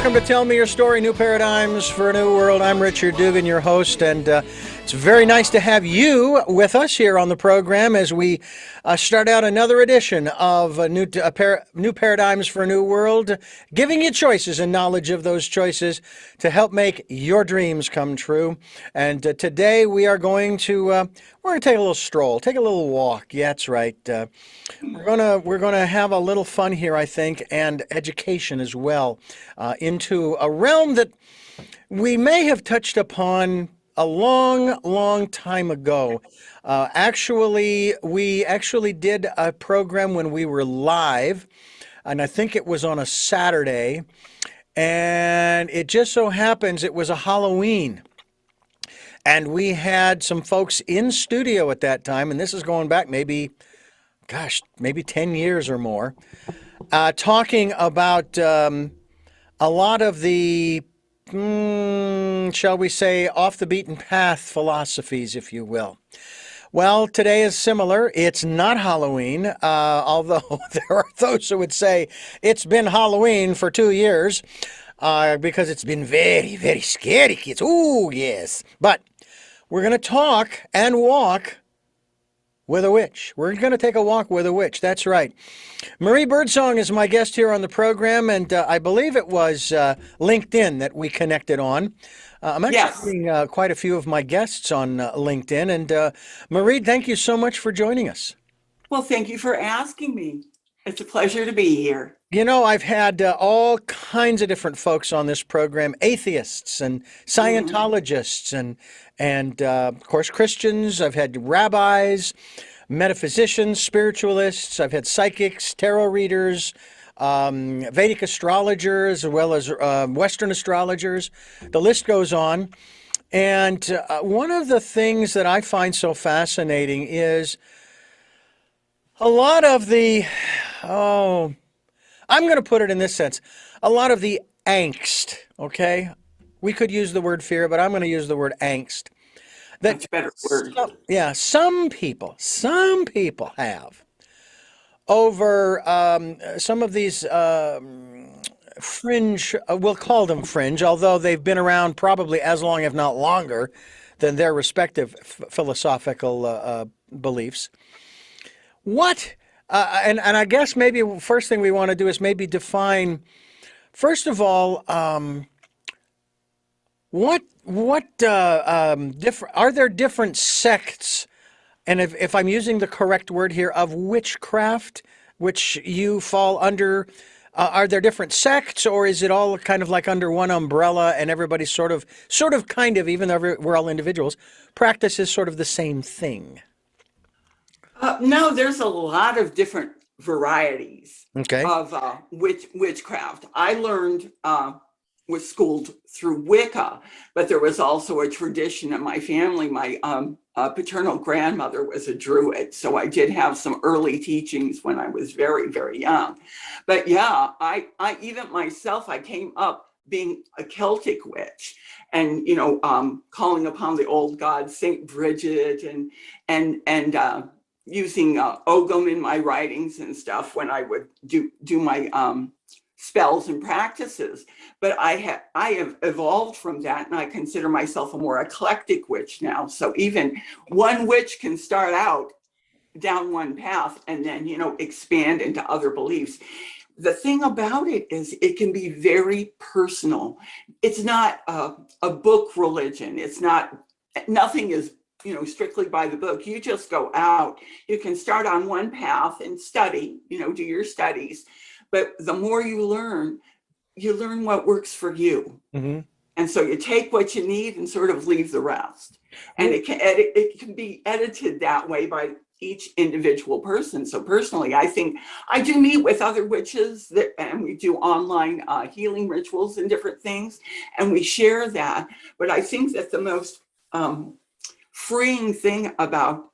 welcome to Tell Me Your Story, New Paradigms for a New World. I'm Richard Dugan, your host, and it's very nice to have you with us here on the program as we start out another edition of New Paradigms for a New World, giving you choices and knowledge of those choices to help make your dreams come true. And today we are going to take a little stroll, take a little walk. Yeah, that's right. We're gonna have a little fun here, I think, and education as well, into a realm that we may have touched upon a long, long time ago. We actually did a program when we were live, and I think it was on a Saturday, and it just so happens it was a Halloween. And we had some folks in studio at that time, and this is going back maybe 10 years or more, talking about a lot of the, shall we say, off the beaten path philosophies, if you will. Well, today is similar. It's not Halloween, although there are those who would say it's been Halloween for 2 years because it's been very, very scary, kids. Ooh, yes. But we're going to talk and walk with a witch. We're going to take a walk with a witch. That's right. Maighread Birdsong is my guest here on the program, and I believe it was LinkedIn that we connected on. I'm actually getting quite a few of my guests on LinkedIn, and Maighread, thank you so much for joining us. Well, thank you for asking me. It's a pleasure to be here. You know, I've had all kinds of different folks on this program, atheists and Scientologists and of course, Christians. I've had rabbis, metaphysicians, spiritualists. I've had psychics, tarot readers, Vedic astrologers, as well as Western astrologers. The list goes on. And one of the things that I find so fascinating is a lot of the, I'm going to put it in this sense, a lot of the angst, okay? We could use the word fear, but I'm going to use the word angst. That's a better word. Some people have over some of these fringe, we'll call them fringe, although they've been around probably as long, if not longer, than their respective philosophical beliefs. What, and I guess maybe first thing we want to do is maybe define, first of all, what different, are there different sects, and if I'm using the correct word here, of witchcraft, which you fall under, are there different sects, or is it all kind of like under one umbrella and everybody sort of kind of, even though we're all individuals, practices sort of the same thing? No, there's a lot of different varieties Okay. of witchcraft. I learned, was schooled through Wicca, but there was also a tradition in my family. My paternal grandmother was a Druid, so I did have some early teachings when I was very, very young. But yeah, I even myself, I came up being a Celtic witch, and calling upon the old gods, Saint Bridget, and using Ogham in my writings and stuff when I would do my spells and practices. But I have evolved from that, and I consider myself a more eclectic witch now. So even one witch can start out down one path and then expand into other beliefs. The thing about it is it can be very personal. It's not a book religion. It's not, nothing is strictly by the book. You just go out. You can start on one path and study, do your studies. But the more you learn what works for you. Mm-hmm. And so you take what you need and sort of leave the rest. And it can be edited that way by each individual person. So personally, I think I do meet with other witches and we do online healing rituals and different things, and we share that. But I think that the most freeing thing about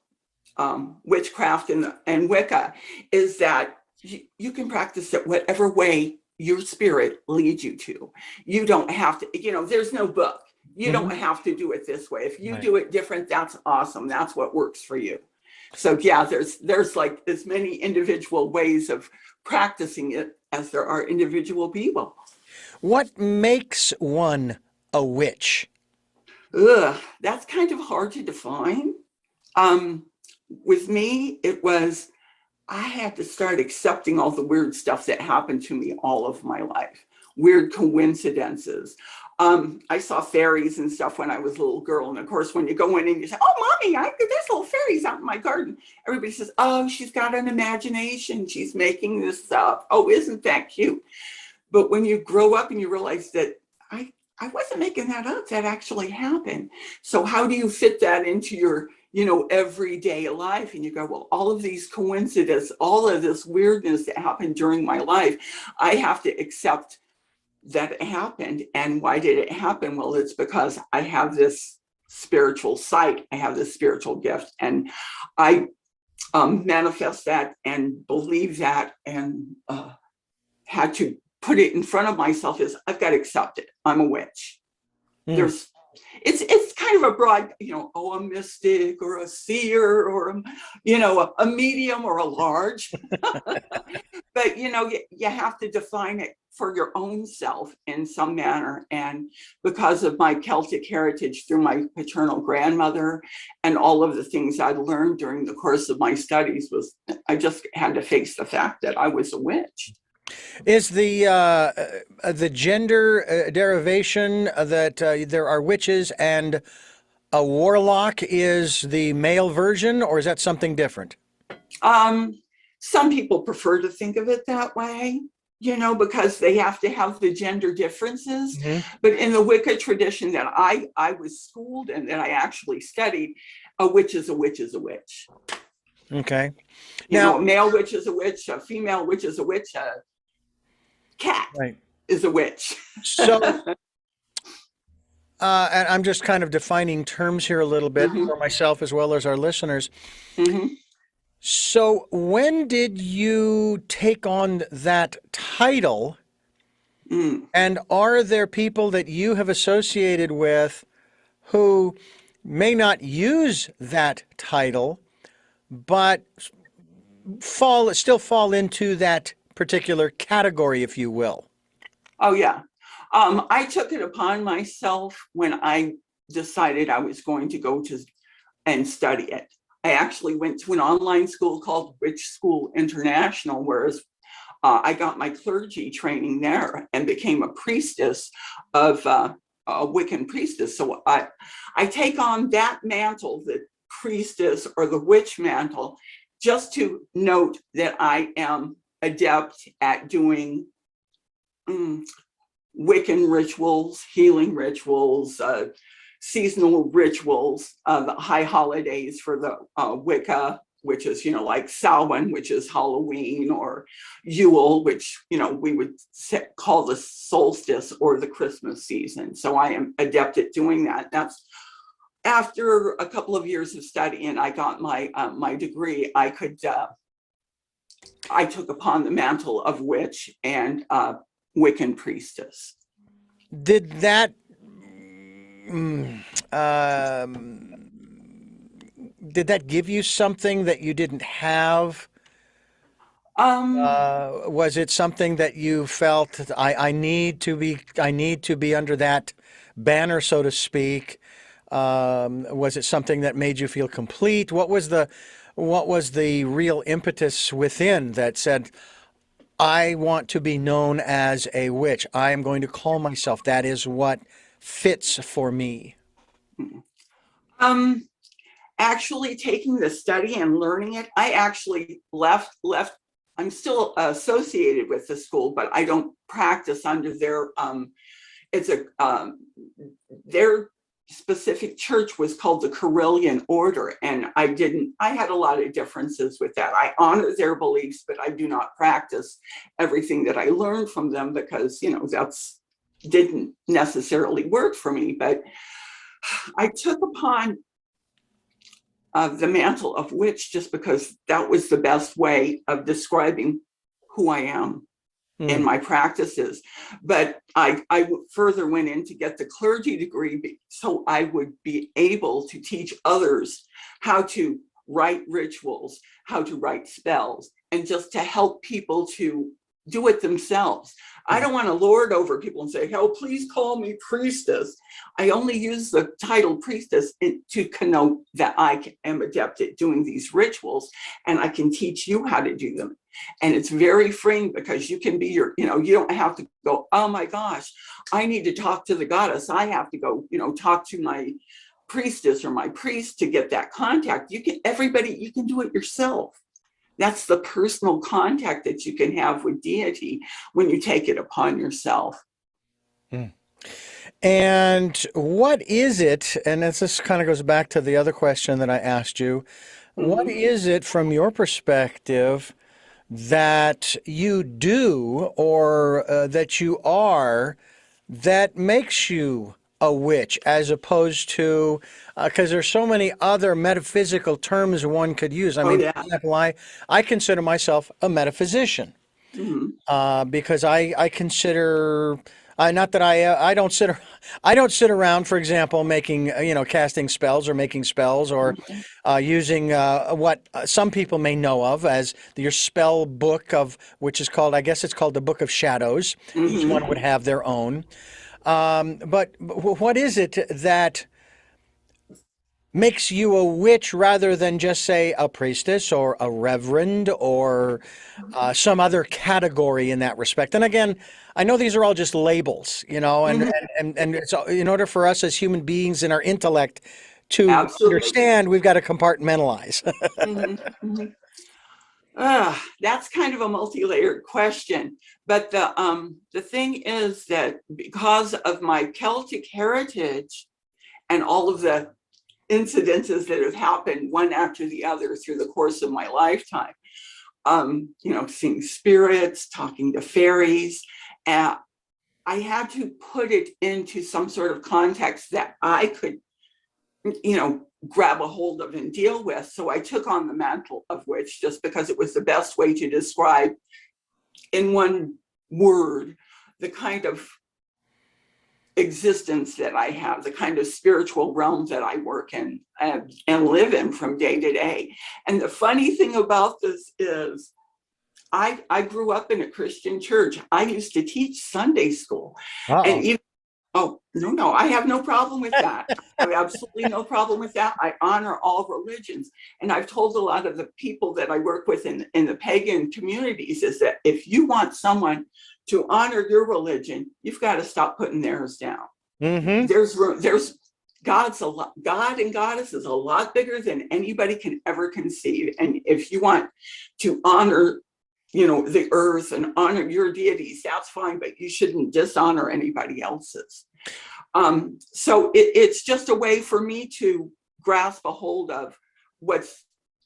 witchcraft and Wicca is that you can practice it whatever way your spirit leads you to. You don't have to, there's no book. You don't have to do it this way. If you do it different, that's awesome. That's what works for you. So yeah, there's like as many individual ways of practicing it as there are individual people. What makes one a witch? Ugh, that's kind of hard to define. Um, with me, it was I had to start accepting all the weird stuff that happened to me all of my life, weird coincidences. I saw fairies and stuff when I was a little girl. And of course, when you go in and you say, "Oh, mommy, there's little fairies out in my garden," everybody says, "Oh, she's got an imagination. She's making this up. Oh, isn't that cute?" But when you grow up and you realize that I wasn't making that up, that actually happened. So how do you fit that into your, everyday life? And you go, well, all of these coincidences, all of this weirdness that happened during my life, I have to accept that it happened. And why did it happen? Well, it's because I have this spiritual sight. I have this spiritual gift, and I manifest that and believe that, and had to put it in front of myself is I've got to accept it. I'm a witch. Hmm. There's it's kind of a broad, a mystic or a seer or a medium or a large. But you have to define it for your own self in some manner. And because of my Celtic heritage through my paternal grandmother and all of the things I learned during the course of my studies, was I just had to face the fact that I was a witch. Is the gender derivation that there are witches and a warlock is the male version, or is that something different? Um, some people prefer to think of it that way, because they have to have the gender differences. Hmm. But in the Wicca tradition that I was schooled in, that I actually studied, a witch is a witch is a witch. Okay. A Now, male witch is a witch, a female witch is a witch, a cat right. is a witch. So, and I'm just kind of defining terms here a little bit Hmm. for myself as well as our listeners. Hmm. So, when did you take on that title? Mm. And are there people that you have associated with who may not use that title, but still fall into that particular category, if you will? Oh, yeah. I took it upon myself when I decided I was going to go to and study it. I actually went to an online school called Witch School International, whereas I got my clergy training there and became a priestess of a Wiccan priestess. So I take on that mantle, the priestess or the witch mantle, just to note that I am adept at doing mm, Wiccan rituals, healing rituals, seasonal rituals, the high holidays for the Wicca, which is, like Samhain, which is Halloween, or Yule, which, we would call the solstice or the Christmas season. So I am adept at doing that. That's after a couple of years of study and I got my degree, I took upon the mantle of witch and Wiccan priestess. Did that mm, um, did that give you something that you didn't have? Um, Was it something that you felt I need to be under that banner, so to speak? Was it something that made you feel complete? What was the real impetus within that said, I want to be known as a witch. I am going to call myself. That is what fits for me. um, actually taking the study and learning it, I actually left. I'm still associated with the school, but I don't practice under their. It's a their specific church was called the Carillion Order, and I didn't. I had a lot of differences with that. I honor their beliefs, but I do not practice everything that I learned from them because that's didn't necessarily work for me. But I took upon the mantle of witch just because that was the best way of describing who I am in Hmm. my practices. But I further went in to get the clergy degree so I would be able to teach others how to write rituals, how to write spells, and just to help people to do it themselves. I don't want to lord over people and say, oh, please call me priestess. I only use the title priestess to connote that I am adept at doing these rituals, and I can teach you how to do them. And it's very freeing, because you can be you don't have to go, oh my gosh, I need to talk to the goddess. I have to go, talk to my priestess or my priest to get that contact. You can do it yourself. That's the personal contact that you can have with deity when you take it upon yourself. And what is it, and this kind of goes back to the other question that I asked you, what is it from your perspective that you do, or that you are, that makes you a witch, as opposed to, because there's so many other metaphysical terms one could use. I Oh, mean, yeah. for example, I consider myself a metaphysician, because I consider, not that I don't I don't sit around, for example, making, casting spells or making spells, or using what some people may know of as your spell book, which is called, I guess it's called the Book of Shadows. Each one would have their own. But what is it that makes you a witch, rather than just say a priestess or a reverend, or some other category in that respect? And again, I know these are all just labels, and it's, in order for us as human beings in our intellect to Absolutely. understand, we've got to compartmentalize. That's kind of a multi-layered question. But the thing is that because of my Celtic heritage and all of the incidences that have happened one after the other through the course of my lifetime, seeing spirits, talking to fairies, I had to put it into some sort of context that I could, grab a hold of and deal with. So I took on the mantle of witch, just because it was the best way to describe in one word the kind of existence that I have, the kind of spiritual realm that I work in and live in from day to day. And the funny thing about this is, I grew up in a Christian church. I used to teach Sunday school. And even, oh, no, I have no problem with that. I have absolutely no problem with that. I honor all religions. And I've told a lot of the people that I work with in the pagan communities is that if you want someone to honor your religion, you've got to stop putting theirs down. There's God and goddess is a lot bigger than anybody can ever conceive. And if you want to honor, the earth and honor your deities, that's fine, but you shouldn't dishonor anybody else's. So it's just a way for me to grasp a hold of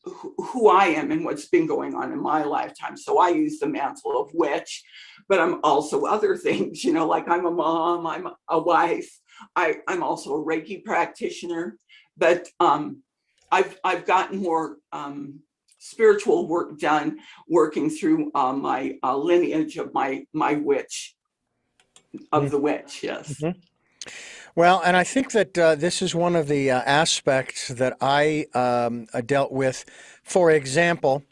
who I am and what's been going on in my lifetime. So I use the mantle of witch, but I'm also other things, like I'm a mom, I'm a wife, I'm also a Reiki practitioner, but I've gotten more spiritual work done working through my lineage of my witch, of the witch, yes. Well, and I think that this is one of the aspects that I dealt with, for example,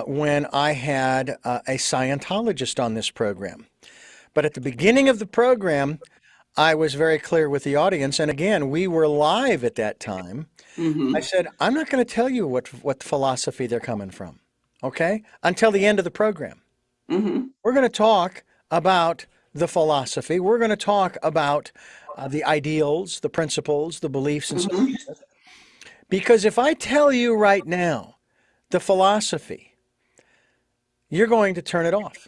when I had a Scientologist on this program. But at the beginning of the program, I was very clear with the audience, and again, we were live at that time. I said, I'm not going to tell you what philosophy they're coming from, okay, until the end of the program. We're going to talk about the philosophy. We're going to talk about the ideals, the principles, the beliefs, and so forth. Because if I tell you right now the philosophy, you're going to turn it off.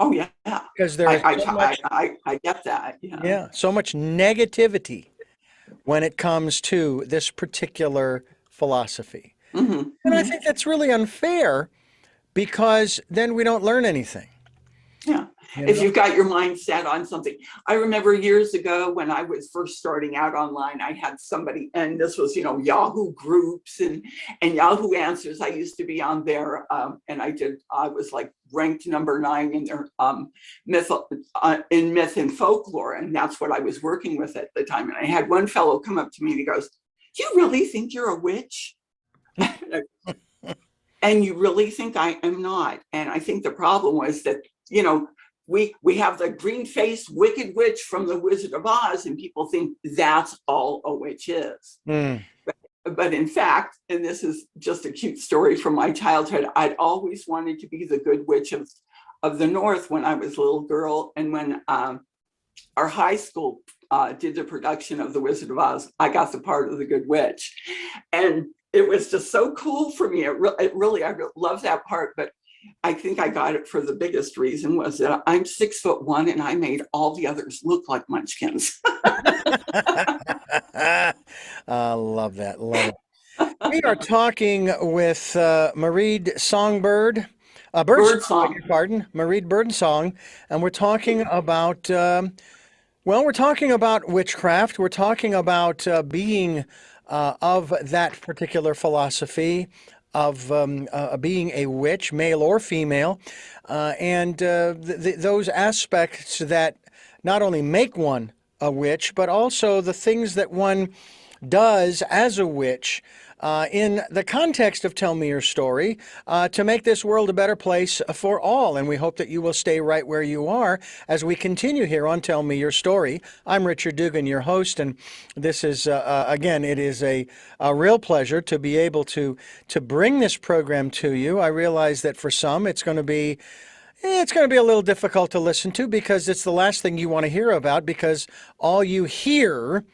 Oh yeah, Because there is so much, I get that. yeah, so much negativity when it comes to this particular philosophy. And I think that's really unfair, because then we don't learn anything. Yeah. If you've got your mind set on something. I remember years ago when I was first starting out online, I had somebody, and this was, Yahoo groups and Yahoo Answers. I used to be on there, and I was like ranked number 9 in their myth and folklore. And that's what I was working with at the time. And I had one fellow come up to me and he goes, "You really think you're a witch?" And you really think I am not? And I think the problem was that you know, we have the green-faced wicked witch from the Wizard of Oz, and people think that's all a witch is. Mm. But in fact, and this is just a cute story from my childhood, I'd always wanted to be the good witch of the North when I was a little girl. And when our high school did the production of The Wizard of Oz, I got the part of the good witch. And it was just so cool for me. I love that part. But I think I got it for the biggest reason was that I'm 6'1" and I made all the others look like munchkins. I love that. Love it. We are talking with Maighread Songbird, Birdsong, I beg Birdsong. your pardon, Maighread Birdsong, and we're talking about, well, we're talking about witchcraft. We're talking about being of that particular philosophy of being a witch, male or female, and those aspects that not only make one a witch, but also the things that one does as a witch in the context of Tell Me Your Story to make this world a better place for all. And we hope that you will stay right where you are as we continue here on Tell Me Your Story. I'm Richard Dugan, your host, and this is, again, it is a real pleasure to be able to bring this program to you. I realize that for some it's going to be a little difficult to listen to because it's the last thing you want to hear about, because all you hear,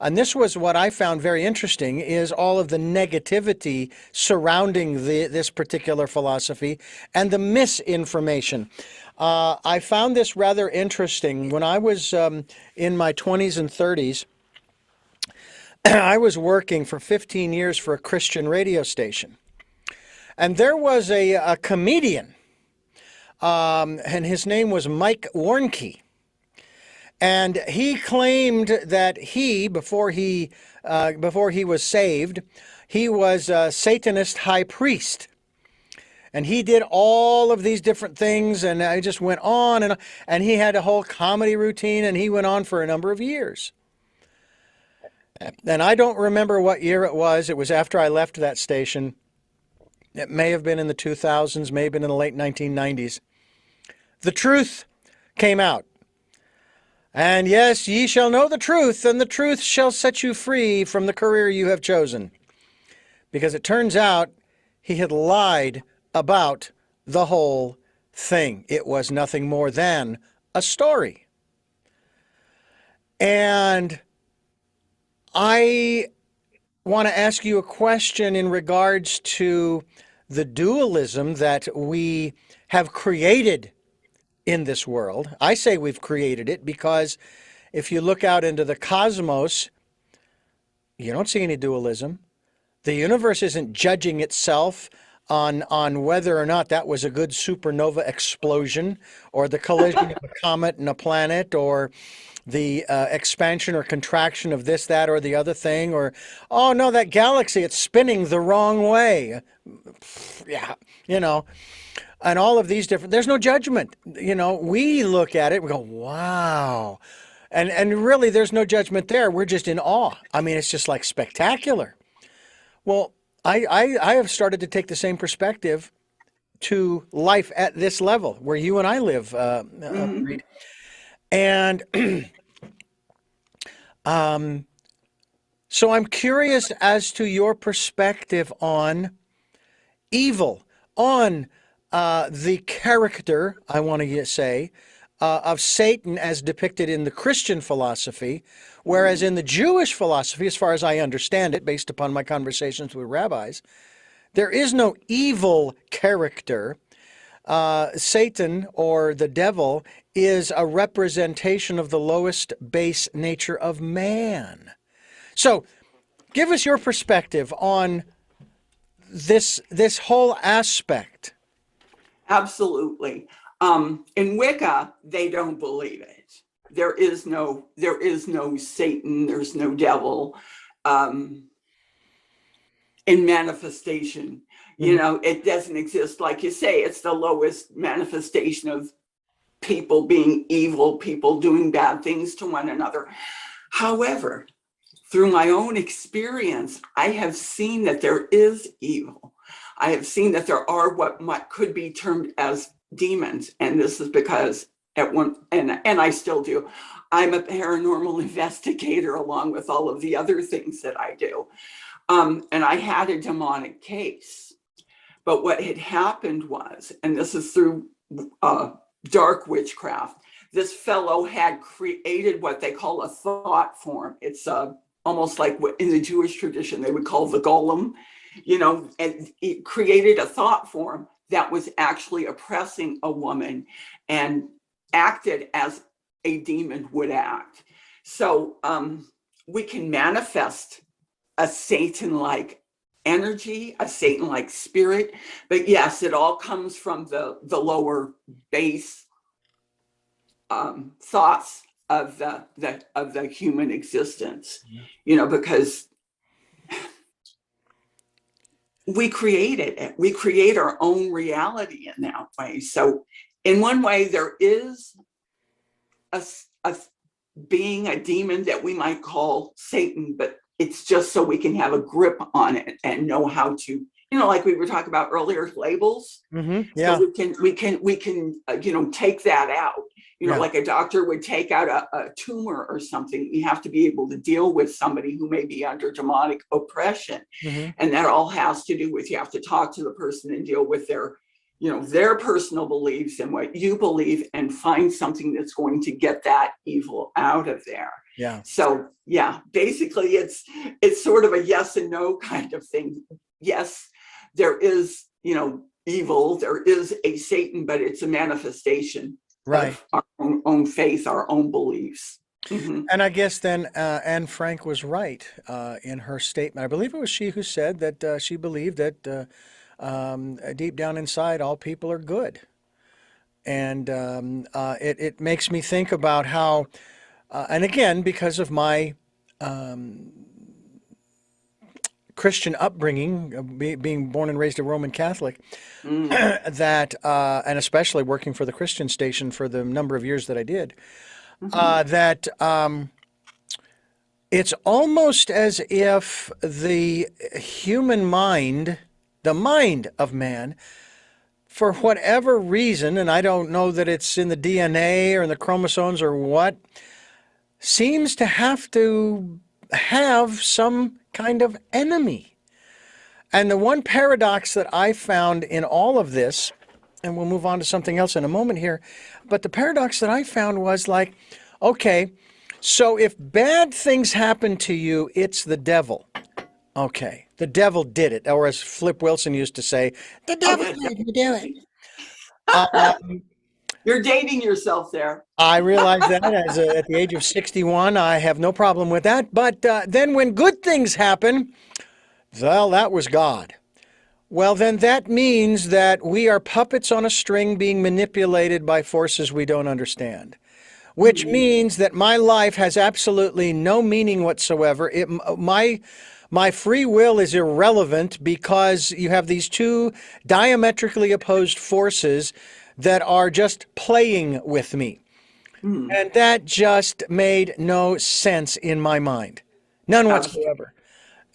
and this was what I found very interesting, is all of the negativity surrounding this particular philosophy and the misinformation. I found this rather interesting. When I was in my 20s and 30s, I was working for 15 years for a Christian radio station. And there was a comedian, and his name was Mike Warnke. And he claimed that before he was saved, he was a Satanist high priest. And he did all of these different things, and I just went on, and he had a whole comedy routine, and he went on for a number of years. And I don't remember what year it was. It was after I left that station. It may have been in the 2000s, may have been in the late 1990s. The truth came out. And yes, ye shall know the truth, and the truth shall set you free from the career you have chosen. Because it turns out he had lied about the whole thing. It was nothing more than a story. And I want to ask you a question in regards to the dualism that we have created in this world. I say we've created it because if you look out into the cosmos, you don't see any dualism. The universe isn't judging itself on whether or not that was a good supernova explosion, or the collision of a comet and a planet, or the expansion or contraction of this, that, or the other thing, or, oh no, that galaxy, it's spinning the wrong way. Yeah, and all of these different, there's no judgment. We look at it, we go, wow. And really, there's no judgment there. We're just in awe. I mean, it's just like spectacular. Well, I have started to take the same perspective to life at this level where you and I live, Reed. And so I'm curious as to your perspective on evil, on the character, I want to say, of Satan as depicted in the Christian philosophy, whereas in the Jewish philosophy, as far as I understand it, based upon my conversations with rabbis, there is no evil character. Satan, or the devil, is a representation of the lowest base nature of man. So give us your perspective on this whole aspect. Absolutely. In Wicca, they don't believe it. There is no Satan, there's no devil in manifestation. It doesn't exist. Like you say, it's the lowest manifestation of people being evil, people doing bad things to one another. However, through my own experience, I have seen that there is evil. I have seen that there are what could be termed as demons. And this is because at one, and I still do, I'm a paranormal investigator along with all of the other things that I do. And I had a demonic case. But what had happened was, and this is through dark witchcraft, this fellow had created what they call a thought form. It's almost like what in the Jewish tradition they would call the golem, and it created a thought form that was actually oppressing a woman and acted as a demon would act. So we can manifest a Satan-like energy, a Satan-like spirit, but yes, it all comes from the lower base thoughts of the human existence, because we created it. We create our own reality in that way. So in one way, there is a being, a demon that we might call Satan, but it's just so we can have a grip on it and know how to, like we were talking about earlier, labels. Yeah. So we can take that out. Like a doctor would take out a tumor or something. You have to be able to deal with somebody who may be under demonic oppression. And that all has to do with, you have to talk to the person and deal with their personal beliefs and what you believe, and find something that's going to get that evil out of there. Yeah. So yeah, basically it's sort of a yes and no kind of thing. Yes, there is, evil, there is a Satan, but it's a manifestation of our own faith, our own beliefs. And I guess then Anne Frank was right in her statement. I believe it was she who said that she believed that deep down inside, all people are good. And it makes me think about how, and again, because of my Christian upbringing, being born and raised a Roman Catholic, that, and especially working for the Christian station for the number of years that I did, that it's almost as if the human mind, the mind of man, for whatever reason, and I don't know that it's in the DNA or in the chromosomes or what, seems to have to have some kind of enemy. And the one paradox that I found in all of this, and we'll move on to something else in a moment here, but the paradox that I found was like, okay, so if bad things happen to you, it's the devil. Okay, the devil did it. Or as Flip Wilson used to say, the devil made me do it. You're dating yourself there. I realize that at the age of 61, I have no problem with that. But then when good things happen, well, that was God. Well, then that means that we are puppets on a string being manipulated by forces we don't understand, which means that my life has absolutely no meaning whatsoever. My free will is irrelevant because you have these two diametrically opposed forces that are just playing with me. And that just made no sense in my mind. None whatsoever.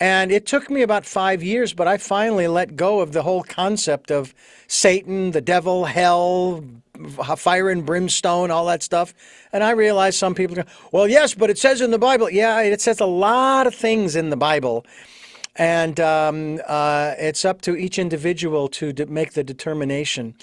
And it took me about 5 years, but I finally let go of the whole concept of Satan, the devil, hell, fire and brimstone, all that stuff. And I realized some people go, well, yes, but it says in the Bible. Yeah, it says a lot of things in the Bible. And it's up to each individual to make the determination.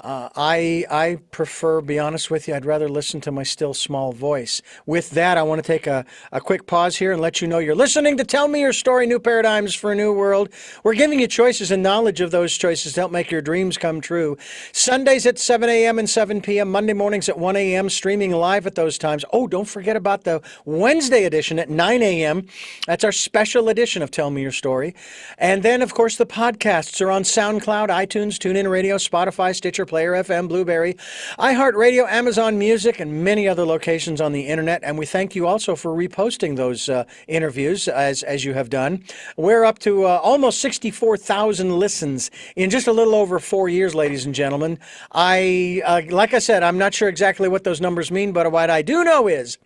I prefer, be honest with you, I'd rather listen to my still small voice. With that, I want to take a quick pause here and let you know you're listening to Tell Me Your Story, New Paradigms for a New World. We're giving you choices and knowledge of those choices to help make your dreams come true. Sundays at 7 a.m. and 7 p.m., Monday mornings at 1 a.m., streaming live at those times. Oh, don't forget about the Wednesday edition at 9 a.m. That's our special edition of Tell Me Your Story. And then, of course, the podcasts are on SoundCloud, iTunes, TuneIn Radio, Spotify, Stitcher, Player FM, Blueberry, iHeartRadio, Amazon Music, and many other locations on the internet. And we thank you also for reposting those interviews as you have done. We're up to almost 64,000 listens in just a little over 4 years, ladies and gentlemen. Like I said, I'm not sure exactly what those numbers mean, but what I do know is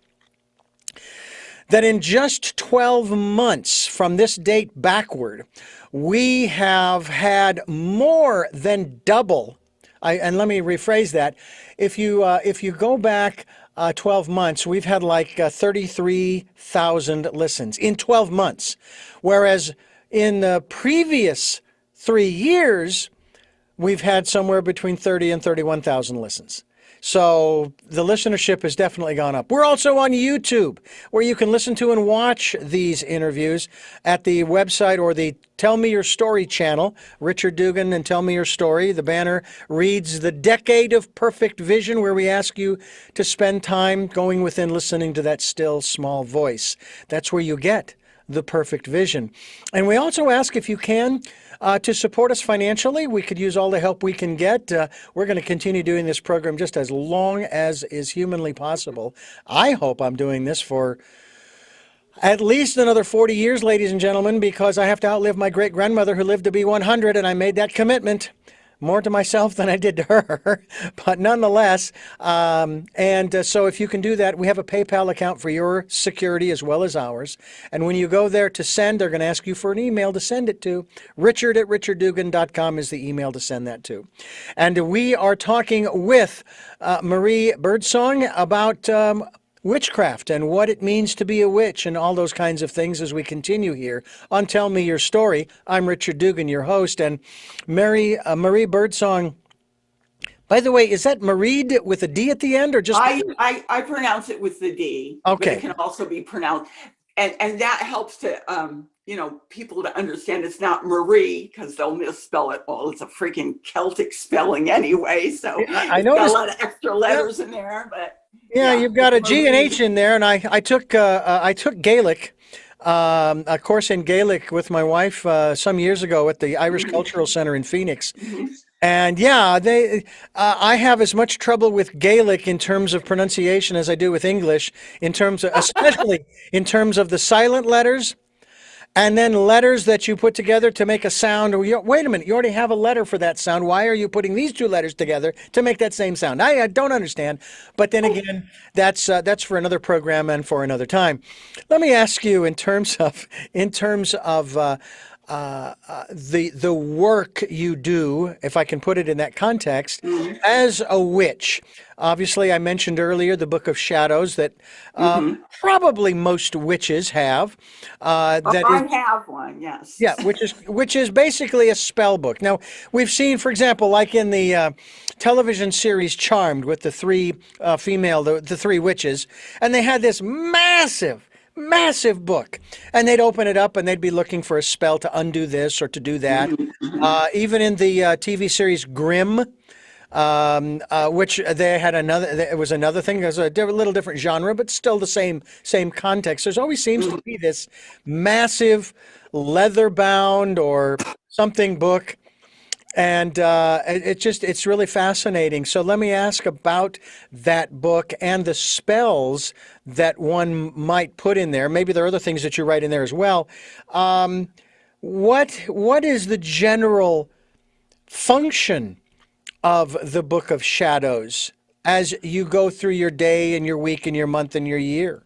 that in just 12 months from this date backward, we have had more than double And let me rephrase that. If you go back 12 months, we've had like 33,000 listens in 12 months, whereas in the previous 3 years, we've had somewhere between 30 and 31,000 listens. So the listenership has definitely gone up. We're also on YouTube, where you can listen to and watch these interviews at the website or the Tell Me Your Story channel. Richard Dugan and Tell Me Your Story. The banner reads The Decade of Perfect Vision, where we ask you to spend time going within, listening to that still small voice. That's where you get the perfect vision. And we also ask, if you can, to support us financially. We could use all the help we can get. We're going to continue doing this program just as long as is humanly possible. I hope I'm doing this for at least another 40 years, ladies and gentlemen, because I have to outlive my great grandmother who lived to be 100, and I made that commitment. More to myself than I did to her, but nonetheless. So if you can do that, we have a PayPal account for your security as well as ours. And when you go there to send, they're going to ask you for an email to send it to. Richard@richarddugan.com is the email to send that to. And we are talking with Maighread Birdsong about witchcraft and what it means to be a witch and all those kinds of things as we continue here on Tell Me Your Story. I'm Richard Dugan, your host, and Maighread Birdsong. By the way, is that Maighread with a D at the end or just? I pronounce it with the D, but Okay. it can also be pronounced, and that helps to people to understand it's not Marie, because they'll misspell it. Well, it's a freaking Celtic spelling anyway, so I it's got a noticed. lot of extra letters in there, but Yeah, you've got a G and Marie. H in there, and I took Gaelic, a course in Gaelic with my wife some years ago at the Irish Cultural Center in Phoenix. And yeah, I have as much trouble with Gaelic in terms of pronunciation as I do with English, especially in terms of the silent letters. And then letters that you put together to make a sound. Wait a minute, you already have a letter for that sound. Why are you putting these two letters together to make that same sound? I don't understand. But then again, that's for another program and for another time. Let me ask you, in terms of the work you do, if I can put it in that context, as a witch. Obviously, I mentioned earlier the Book of Shadows that probably most witches have. I have one, yes. Yeah, which is basically a spell book. Now, we've seen, for example, like in the television series Charmed, with the three the three witches, and they had this massive book, and they'd open it up and they'd be looking for a spell to undo this or to do that. Even in the TV series Grimm, which they had it was another thing. There's a little different genre, but still the same context. There's always seems to be this massive leather-bound or something book, and it's really fascinating. So let me ask about that book and the spells that one might put in there. Maybe there are other things that you write in there as well. What is the general function of the Book of Shadows as you go through your day and your week and your month and your year?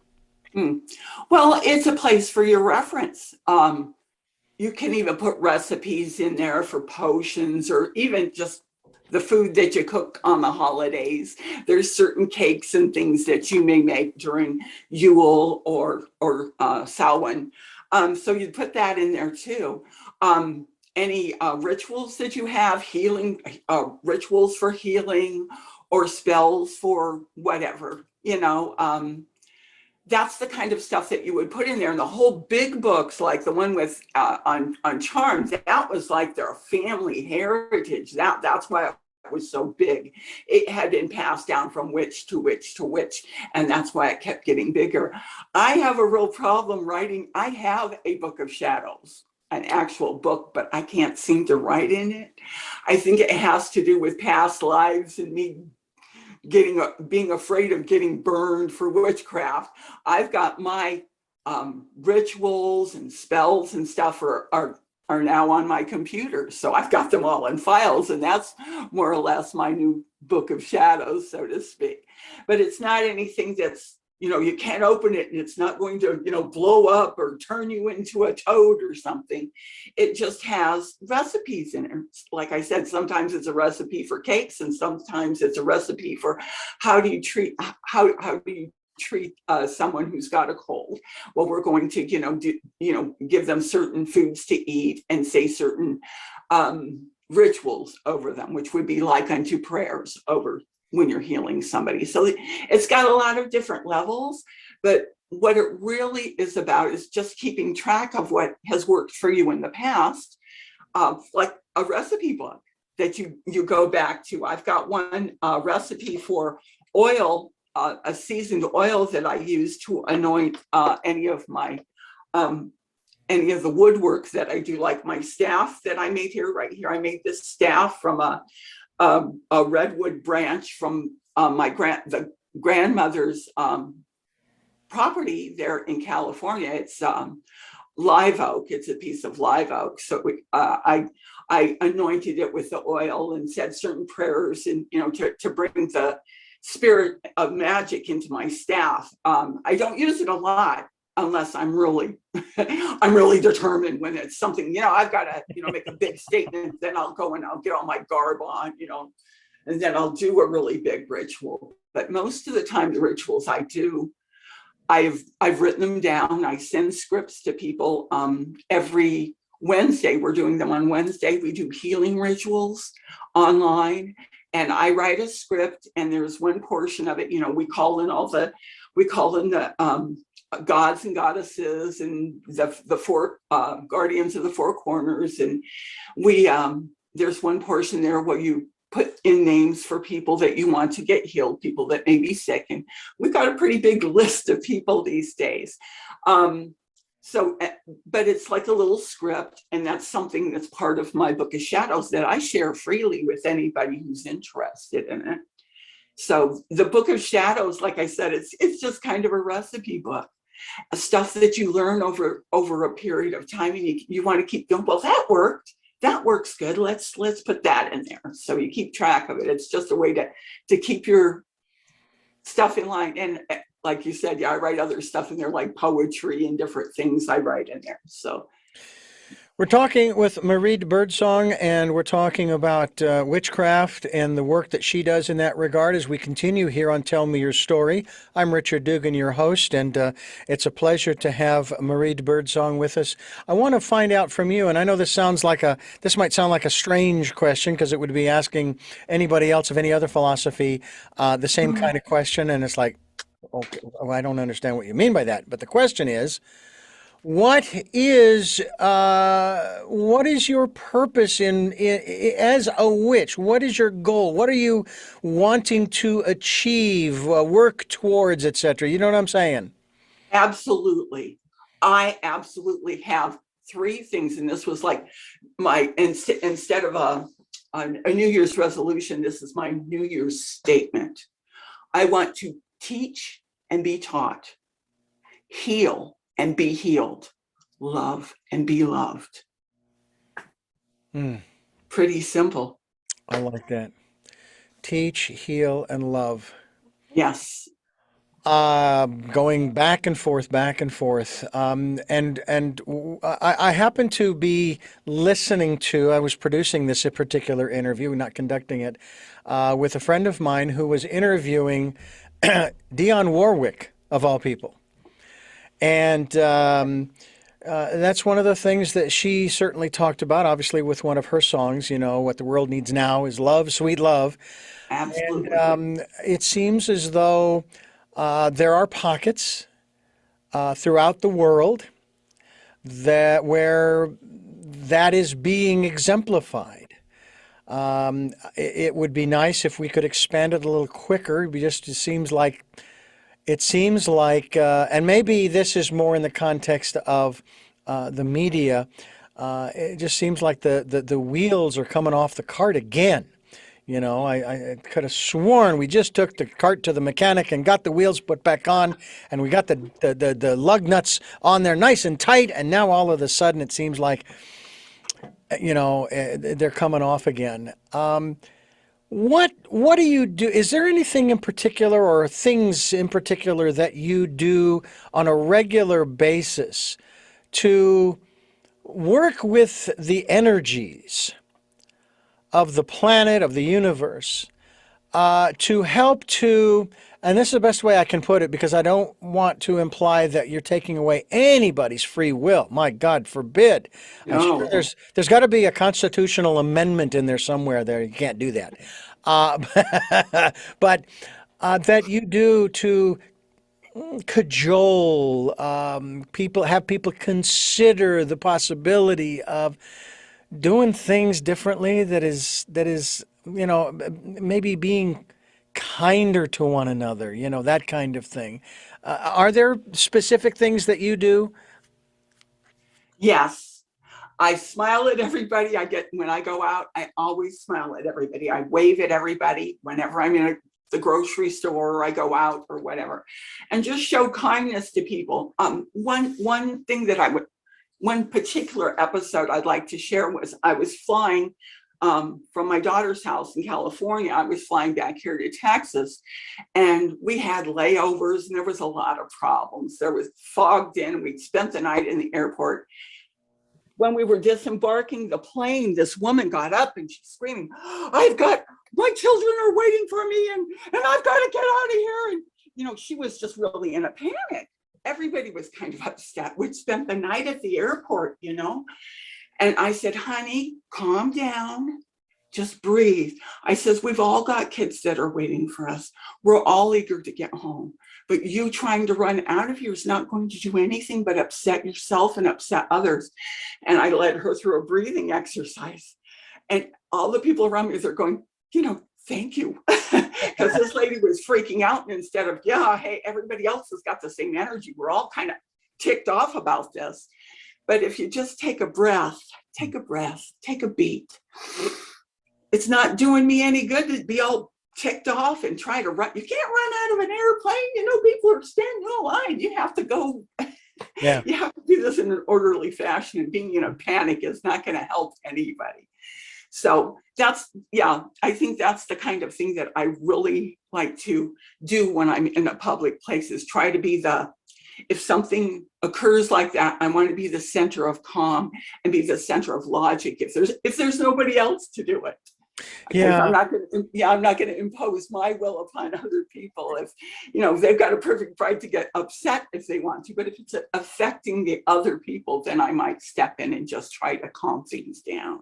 Well, it's a place for your reference. You can even put recipes in there for potions, or even just the food that you cook on the holidays. There's certain cakes and things that you may make during Yule or Samhain. So you'd put that in there too. Any rituals that you have, healing rituals for healing, or spells for whatever, that's the kind of stuff that you would put in there. And the whole big books, like the one with on charms, that was like their family heritage. That's why it was so big. It had been passed down from witch to witch to witch, and that's why it kept getting bigger. I have a real problem writing. I have a Book of Shadows, an actual book, but I can't seem to write in it. I think it has to do with past lives and me being afraid of getting burned for witchcraft. I've got my rituals and spells and stuff are now on my computer, so I've got them all in files, and that's more or less my new Book of Shadows, so to speak. But it's not anything that's you can't open it and it's not going to, blow up or turn you into a toad or something. It just has recipes in it. Like I said, sometimes it's a recipe for cakes, and sometimes it's a recipe for how do you treat someone who's got a cold. Well, we're going to, give them certain foods to eat and say certain rituals over them, which would be like unto prayers over when you're healing somebody. So it's got a lot of different levels, but what it really is about is just keeping track of what has worked for you in the past, like a recipe book that you go back to. I've got one recipe for oil, a seasoned oil that I use to anoint any of the woodwork that I do, like my staff that I made right here. I made this staff from a redwood branch from the grandmother's property there in California. It's live oak. It's a piece of live oak. So I anointed it with the oil and said certain prayers, and to bring the spirit of magic into my staff. I don't use it a lot unless I'm really determined. When it's something, I've got to, make a big statement, then I'll go and I'll get all my garb on, and then I'll do a really big ritual. But most of the time, the rituals I do, I've written them down. I send scripts to people every Wednesday. We're doing them on Wednesday. We do healing rituals online, and I write a script, and there's one portion of it, we call in the gods and goddesses and the four guardians of the four corners. And there's one portion there where you put in names for people that you want to get healed, people that may be sick. And we've got a pretty big list of people these days. But it's like a little script, and that's something that's part of my Book of Shadows that I share freely with anybody who's interested in it. So the Book of Shadows, like I said, it's just kind of a recipe book, stuff that you learn over a period of time, and you want to keep going. Well, that works good. Let's put that in there. So you keep track of it. It's just a way to keep your stuff in line. And like you said, I write other stuff in there, like poetry and different things I write in there. So We're talking with Maighread Birdsong, and we're talking about witchcraft and the work that she does in that regard as we continue here on Tell Me Your Story. I'm Richard Dugan, your host, and it's a pleasure to have Maighread Birdsong with us. I want to find out from you, and I know this might sound like a strange question, because it would be asking anybody else of any other philosophy the same kind of question, and it's like, okay, well, I don't understand what you mean by that. But the question is, what is your purpose as a witch? What is your goal? What are you wanting to achieve, work towards, etc.? You know what I'm saying? absolutely. I absolutely have three things. And this was like instead of a New Year's resolution, this is my New Year's statement. I want to teach and be taught, heal and be healed, love and be loved. Pretty simple. I like that. Teach, heal, and love. Yes. Going back and forth, back and forth. I happen to be listening to, I was producing this particular interview, not conducting it, with a friend of mine who was interviewing Dionne Warwick, of all people. And that's one of the things that she certainly talked about, obviously, with one of her songs, what the world needs now is love, sweet love. Absolutely. And it seems as though there are pockets throughout the world where that is being exemplified. It would be nice if we could expand it a little quicker. It seems like, and maybe this is more in the context of the media. It just seems like the wheels are coming off the cart again. I could have sworn we just took the cart to the mechanic and got the wheels put back on, and we got the lug nuts on there nice and tight, and now all of a sudden it seems like, they're coming off again. What do you do? Is there anything in particular or things in particular that you do on a regular basis to work with the energies of the planet, of the universe, to help to, and this is the best way I can put it because I don't want to imply that you're taking away anybody's free will. My God forbid. I'm sure No. there's got to be a constitutional amendment in there somewhere there. You can't do that. Uh, but that you do to cajole people, have people consider the possibility of doing things differently that is maybe being kinder to one another, that kind of thing. Are there specific things that you do? Yes. I smile at everybody I get when I go out. I always smile at everybody. I wave at everybody whenever I'm in the grocery store or I go out or whatever, and just show kindness to people. One thing that I would, one particular episode I'd like to share was I was flying from my daughter's house in California. I was flying back here to Texas, and we had layovers, and there was a lot of problems. There was fogged in. We'd spent the night in the airport. When we were disembarking the plane, this woman got up and she's screaming, "I've got, my children are waiting for me, and I've got to get out of here." And, she was just really in a panic. Everybody was kind of upset. We'd spent the night at the airport. And I said, "Honey, calm down. Just breathe." I says, "We've all got kids that are waiting for us. We're all eager to get home. But you trying to run out of here is not going to do anything but upset yourself and upset others." And I led her through a breathing exercise. And all the people around me, they're going, "Thank you." Because this lady was freaking out. And instead of, yeah, hey, everybody else has got the same energy. We're all kind of ticked off about this. But if you just take a breath, take a beat. It's not doing me any good to be all ticked off and try to run. You can't run out of an airplane. People are standing in a line. You have to go. Yeah. You have to do this in an orderly fashion, and being in a panic is not going to help anybody. So I think that's the kind of thing that I really like to do when I'm in a public place, is try to be if something occurs like that, I want to be the center of calm and be the center of logic if there's nobody else to do it. Because Yeah. I'm not going to impose my will upon other people. If they've got a perfect right to get upset if they want to, but if it's affecting the other people, then I might step in and just try to calm things down.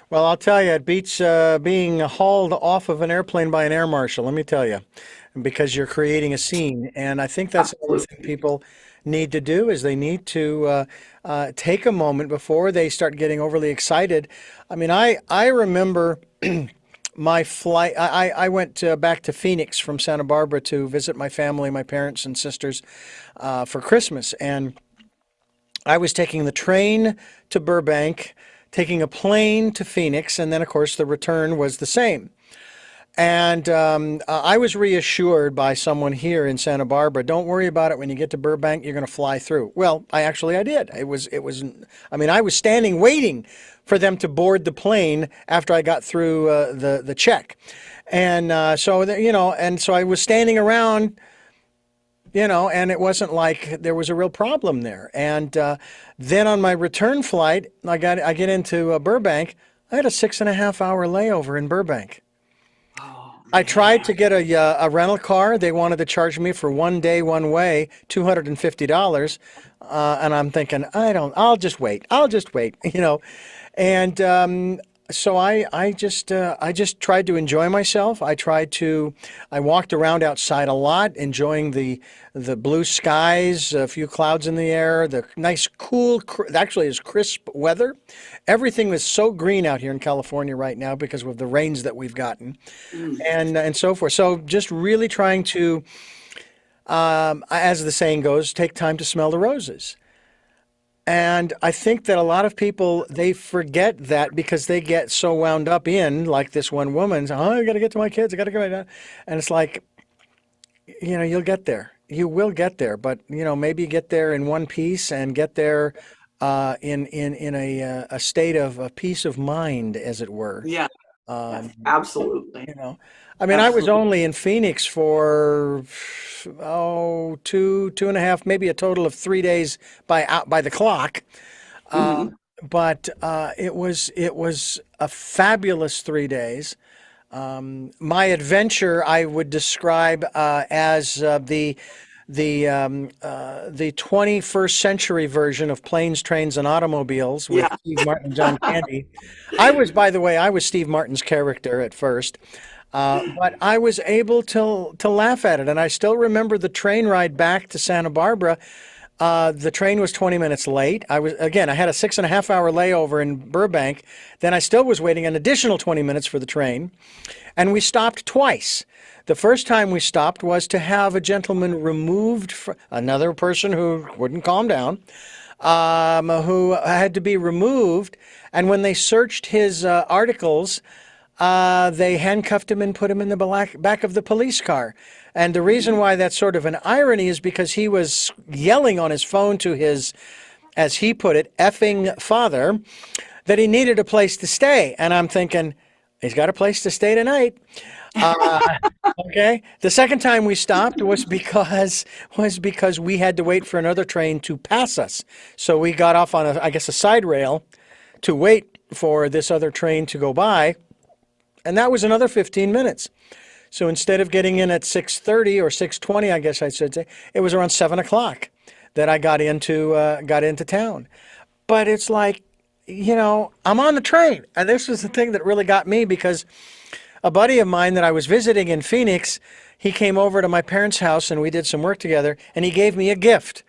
Well, I'll tell you, it beats being hauled off of an airplane by an air marshal, let me tell you, because you're creating a scene. And I think that's another thing Absolutely. people need to do is they need to take a moment before they start getting overly excited. I mean, I remember my flight. I went back to Phoenix from Santa Barbara to visit my family, my parents and sisters, for Christmas. And I was taking the train to Burbank, taking a plane to Phoenix, and then, of course, the return was the same. And I was reassured by someone here in Santa Barbara. Don't worry about it. When you get to Burbank, you're going to fly through. Well, I did. I mean, I was standing waiting for them to board the plane after I got through the check. And so I was standing around, and it wasn't like there was a real problem there. And then on my return flight, I get into Burbank. I had a 6.5 hour layover in Burbank. Oh I tried man. to get a rental car. They wanted to charge me for one day, one way, $250. And I'm thinking, I'll just wait. I'll just wait, And so I just tried to enjoy myself. I walked around outside a lot, enjoying the blue skies, a few clouds in the air, the nice, cool, actually is crisp weather. Everything is so green out here in California right now because of the rains that we've gotten Mm. and so forth. So just really trying to, as the saying goes, take time to smell the roses. And I think that a lot of people they forget that because they get so wound up in like this one woman's. Oh, I got to get to my kids. I got to get my dad. And it's like you'll get there. You will get there, but maybe get there in one piece and get there in a state of peace of mind, as it were. Yeah. Yes, absolutely. You know, I mean, I was Absolutely. only in Phoenix for two and a half, maybe a total of 3 days by the clock. Hmm. But it was a fabulous 3 days. My adventure I would describe as the 21st century version of Planes, Trains, and Automobiles with Yeah. Steve Martin and John Candy. I was, by the way, I was Steve Martin's character at first, but I was able to laugh at it, and I still remember the train ride back to Santa Barbara. The train was 20 minutes late. I had a 6.5 hour layover in Burbank. Then I still was waiting an additional 20 minutes for the train. And we stopped twice. The first time we stopped was to have a gentleman removed, another person who wouldn't calm down, who had to be removed. And when they searched his articles, they handcuffed him and put him in the back of the police car. And the reason why that's sort of an irony is because he was yelling on his phone to his, as he put it, effing father, that he needed a place to stay. And I'm thinking, he's got a place to stay tonight. Uh, okay. The second time we stopped was because we had to wait for another train to pass us. So we got off on I guess a side rail to wait for this other train to go by, and that was another 15 minutes. So instead of getting in at 6:30 or 6:20, I guess I should say, it was around 7 o'clock that I got into town. But it's like, I'm on the train, and this was the thing that really got me because a buddy of mine that I was visiting in Phoenix, he came over to my parents' house and we did some work together, and he gave me a gift.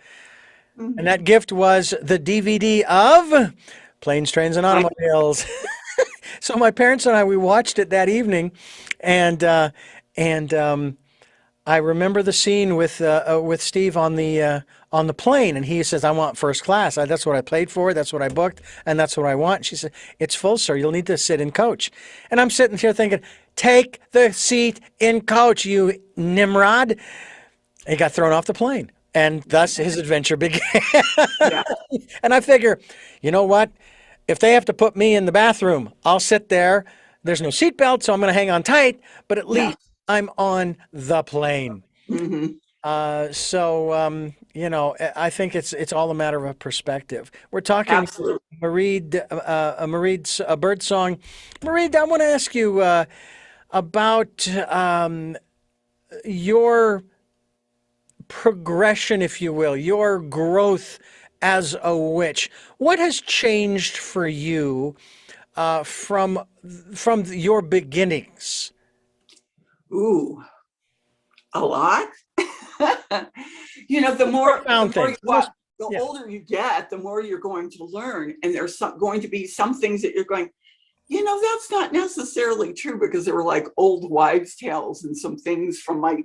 And Hmm. that gift was the DVD of Planes, Trains, and My, Automobiles. So my parents and I, we watched it that evening, and I remember the scene with Steve on the plane, and he says, "I want first class. That's what I paid for. That's what I booked, and that's what I want." She said, "It's full, sir. You'll need to sit in coach." And I'm sitting here thinking, "Take the seat in coach, you Nimrod." He got thrown off the plane, and thus his adventure began. yeah. And I figure, you know what? If they have to put me in the bathroom, I'll sit there. There's no seatbelt, so I'm going to hang on tight, but at Yeah. least I'm on the plane. Hmm. I think it's all a matter of perspective. We're talking Absolutely. Maighread's bird song. Maighread, I want to ask you about your progression, if you will, your growth as a witch. What has changed for you from your beginnings? Ooh, a lot. The Profound more things. you what the Yeah. older you get, the more you're going to learn, and there's going to be some things that you're going, that's not necessarily true, because there were like old wives' tales and some things from my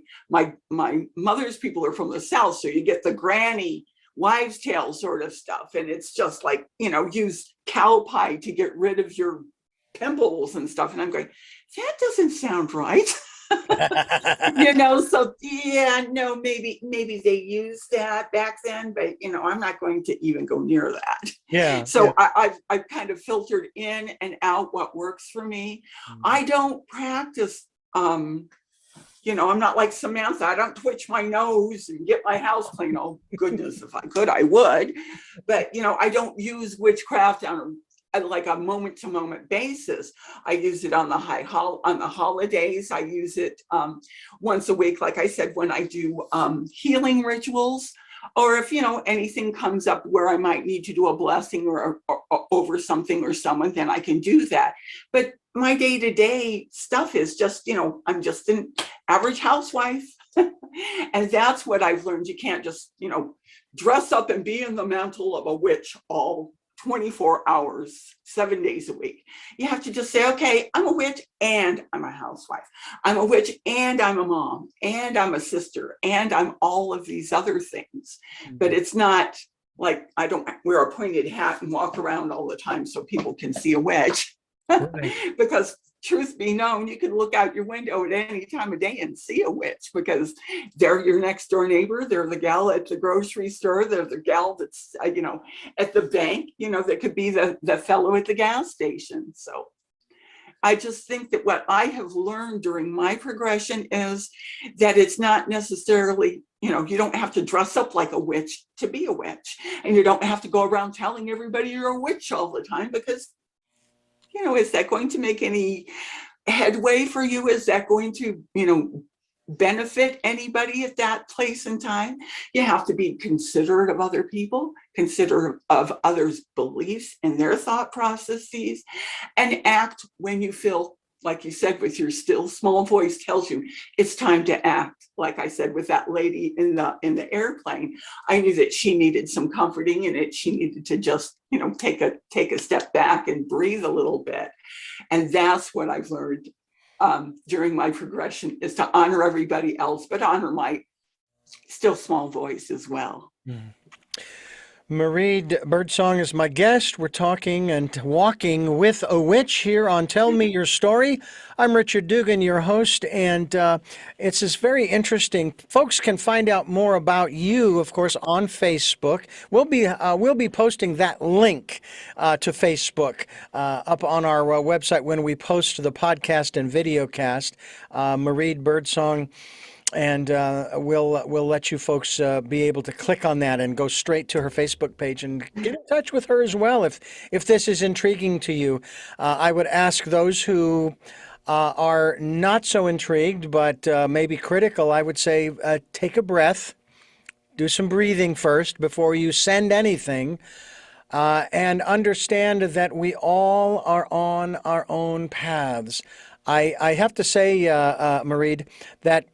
mother's people are from the South, so you get the granny wives' tale sort of stuff, and it's just like, use cow pie to get rid of your pimples and stuff, and I'm going, that doesn't sound right. So yeah, no, maybe they used that back then, but I'm not going to even go near that. Yeah, yeah. So I've kind of filtered in and out what works for me. I don't practice. I'm not like Samantha. I don't twitch my nose and get my house clean. Oh goodness, if I could, I would. But I don't use witchcraft on like a moment to moment basis. I use it on the on the holidays. I use it once a week, like I said, when I do healing rituals, or if anything comes up where I might need to do a blessing or over something or someone, then I can do that. But my day-to-day stuff is just, I'm just an average housewife. And that's what I've learned. You can't just, dress up and be in the mantle of a witch all 24 hours, 7 days a week. You have to just say, okay, I'm a witch and I'm a housewife. I'm a witch and I'm a mom and I'm a sister and I'm all of these other things. But it's not like I don't wear a pointed hat and walk around all the time so people can see a witch. Right. Because truth be known, you can look out your window at any time of day and see a witch, because they're your next door neighbor. They're the gal at the grocery store. They're the gal that's, at the bank. That could be the fellow at the gas station. So I just think that what I have learned during my progression is that it's not necessarily, you don't have to dress up like a witch to be a witch. And you don't have to go around telling everybody you're a witch all the time, because, is that going to make any headway for you? Is that going to, benefit anybody at that place and time? You have to be considerate of other people, considerate of others' beliefs and their thought processes, and act when you feel, like you said, with your still small voice tells you it's time to act. Like I said with that lady in the airplane, I knew that she needed some comforting in it. She needed to just, take a step back and breathe a little bit. And that's what I've learned during my progression, is to honor everybody else, but honor my still small voice as well. Mm. Maighread Birdsong is my guest. We're talking and walking with a witch here on Tell Me Your Story. I'm Richard Dugan, your host, and it's just very interesting. Folks can find out more about you, of course, on Facebook. We'll be posting that link to Facebook up on our website when we post the podcast and video cast. Maighread Birdsong. And we'll let you folks be able to click on that and go straight to her Facebook page and get in touch with her as well. If this is intriguing to you, I would ask those who are not so intrigued but maybe critical. I would say take a breath, do some breathing first before you send anything, and understand that we all are on our own paths. I have to say, Maighread, that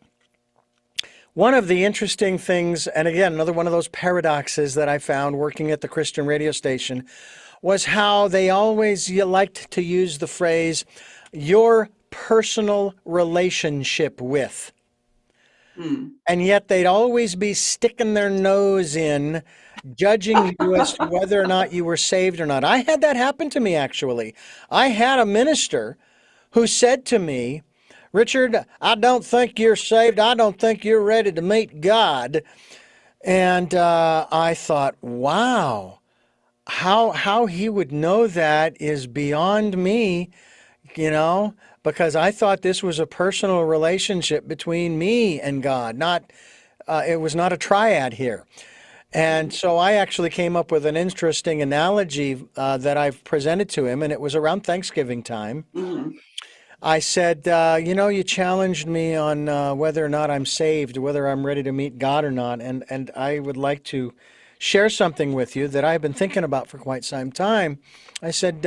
one of the interesting things, and again, another one of those paradoxes that I found working at the Christian radio station, was how they always liked to use the phrase, your personal relationship with. And yet they'd always be sticking their nose in, judging you as to whether or not you were saved or not. I had that happen to me, actually. I had a minister who said to me, Richard, I don't think you're saved. I don't think you're ready to meet God. And I thought, wow, how he would know that is beyond me, because I thought this was a personal relationship between me and God. It was not a triad here. And so I actually came up with an interesting analogy that I've presented to him, and it was around Thanksgiving time. Mm-hmm. I said, you challenged me on whether or not I'm saved, whether I'm ready to meet God or not. And I would like to share something with you that I've been thinking about for quite some time. I said,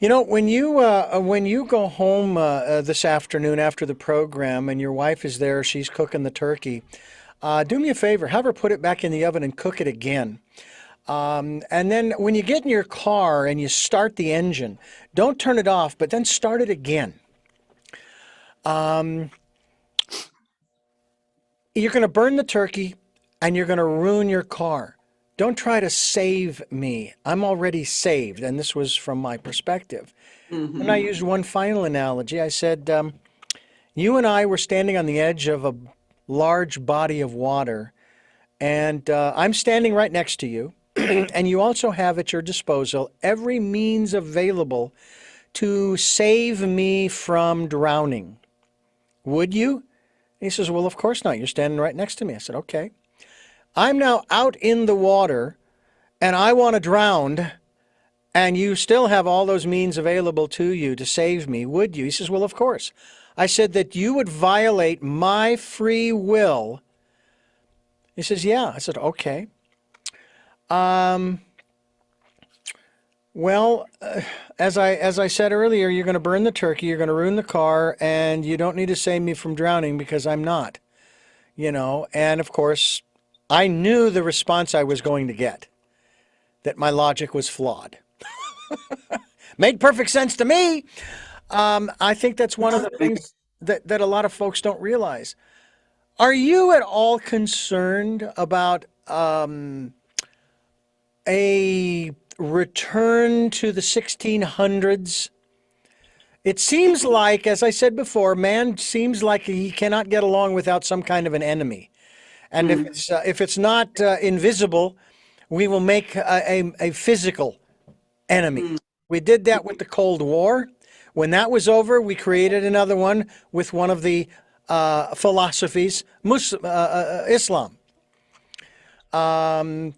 when you go home this afternoon after the program and your wife is there, she's cooking the turkey, do me a favor, have her put it back in the oven and cook it again. And then when you get in your car and you start the engine, don't turn it off, but then start it again. You're going to burn the turkey and you're going to ruin your car. Don't try to save me. I'm already saved. And this was from my perspective. Mm-hmm. And I used one final analogy. I said, you and I were standing on the edge of a large body of water, and I'm standing right next to you. And you also have at your disposal every means available to save me from drowning. Would you? And he says, well, of course not. You're standing right next to me. I said, okay. I'm now out in the water and I want to drown, and you still have all those means available to you to save me. Would you? He says, well, of course. I said that you would violate my free will. He says, yeah. I said, okay. Well, as I said earlier, you're going to burn the turkey, you're going to ruin the car, and you don't need to save me from drowning because I'm not, And of course, I knew the response I was going to get, that my logic was flawed. Made perfect sense to me. I think that's one of the things that a lot of folks don't realize. Are you at all concerned about a return to the 1600s? It seems like, as I said before, man seems like he cannot get along without some kind of an enemy. And if it's not invisible, we will make a physical enemy. We did that with the Cold War. When that was over, we created another one with one of the philosophies, Islam. And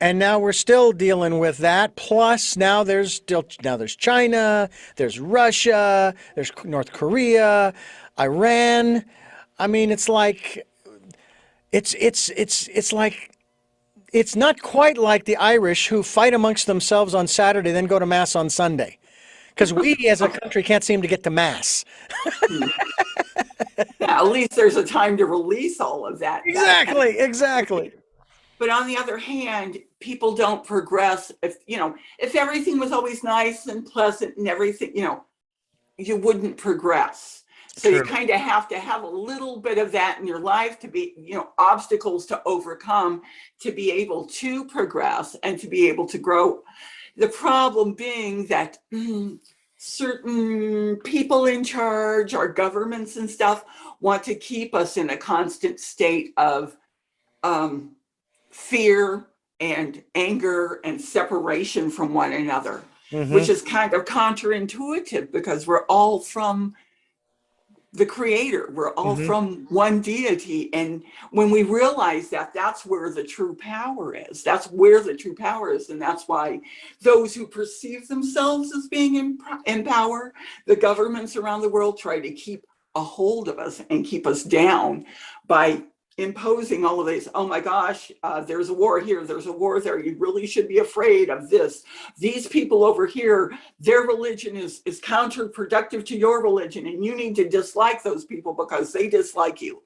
now we're still dealing with that. Plus, now there's China, there's Russia, there's North Korea, Iran. I mean, it's like it's not quite like the Irish who fight amongst themselves on Saturday, then go to mass on Sunday. Because we as a country can't seem to get to mass. Yeah, at least there's a time to release all of that kind of. Exactly. But on the other hand, people don't progress. If everything was always nice and pleasant and everything, you wouldn't progress. So you True. kind of have to have a little bit of that in your life to be, obstacles to overcome, to be able to progress and to be able to grow. The problem being that certain people in charge, our governments and stuff, want to keep us in a constant state of fear and anger and separation from one another, which Hmm. is kind of counterintuitive because we're all from the creator. We're all Hmm. from one deity. And when we realize that, that's where the true power is. That's where the true power is. And that's why those who perceive themselves as being in power, the governments around the world, try to keep a hold of us and keep us down by imposing all of these. Oh my gosh, there's a war here, there's a war there, you really should be afraid of this. These people over here, their religion is counterproductive to your religion, and you need to dislike those people because they dislike you.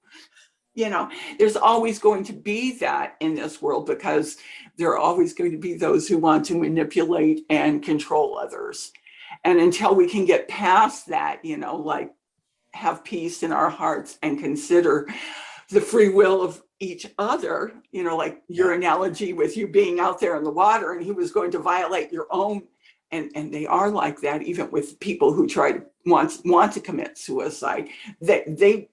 There's always going to be that in this world because there are always going to be those who want to manipulate and control others. And until we can get past that, like have peace in our hearts and consider the free will of each other, like your Yeah. analogy with you being out there in the water and he was going to violate your own. And they are like that, even with people who try to want to commit suicide. They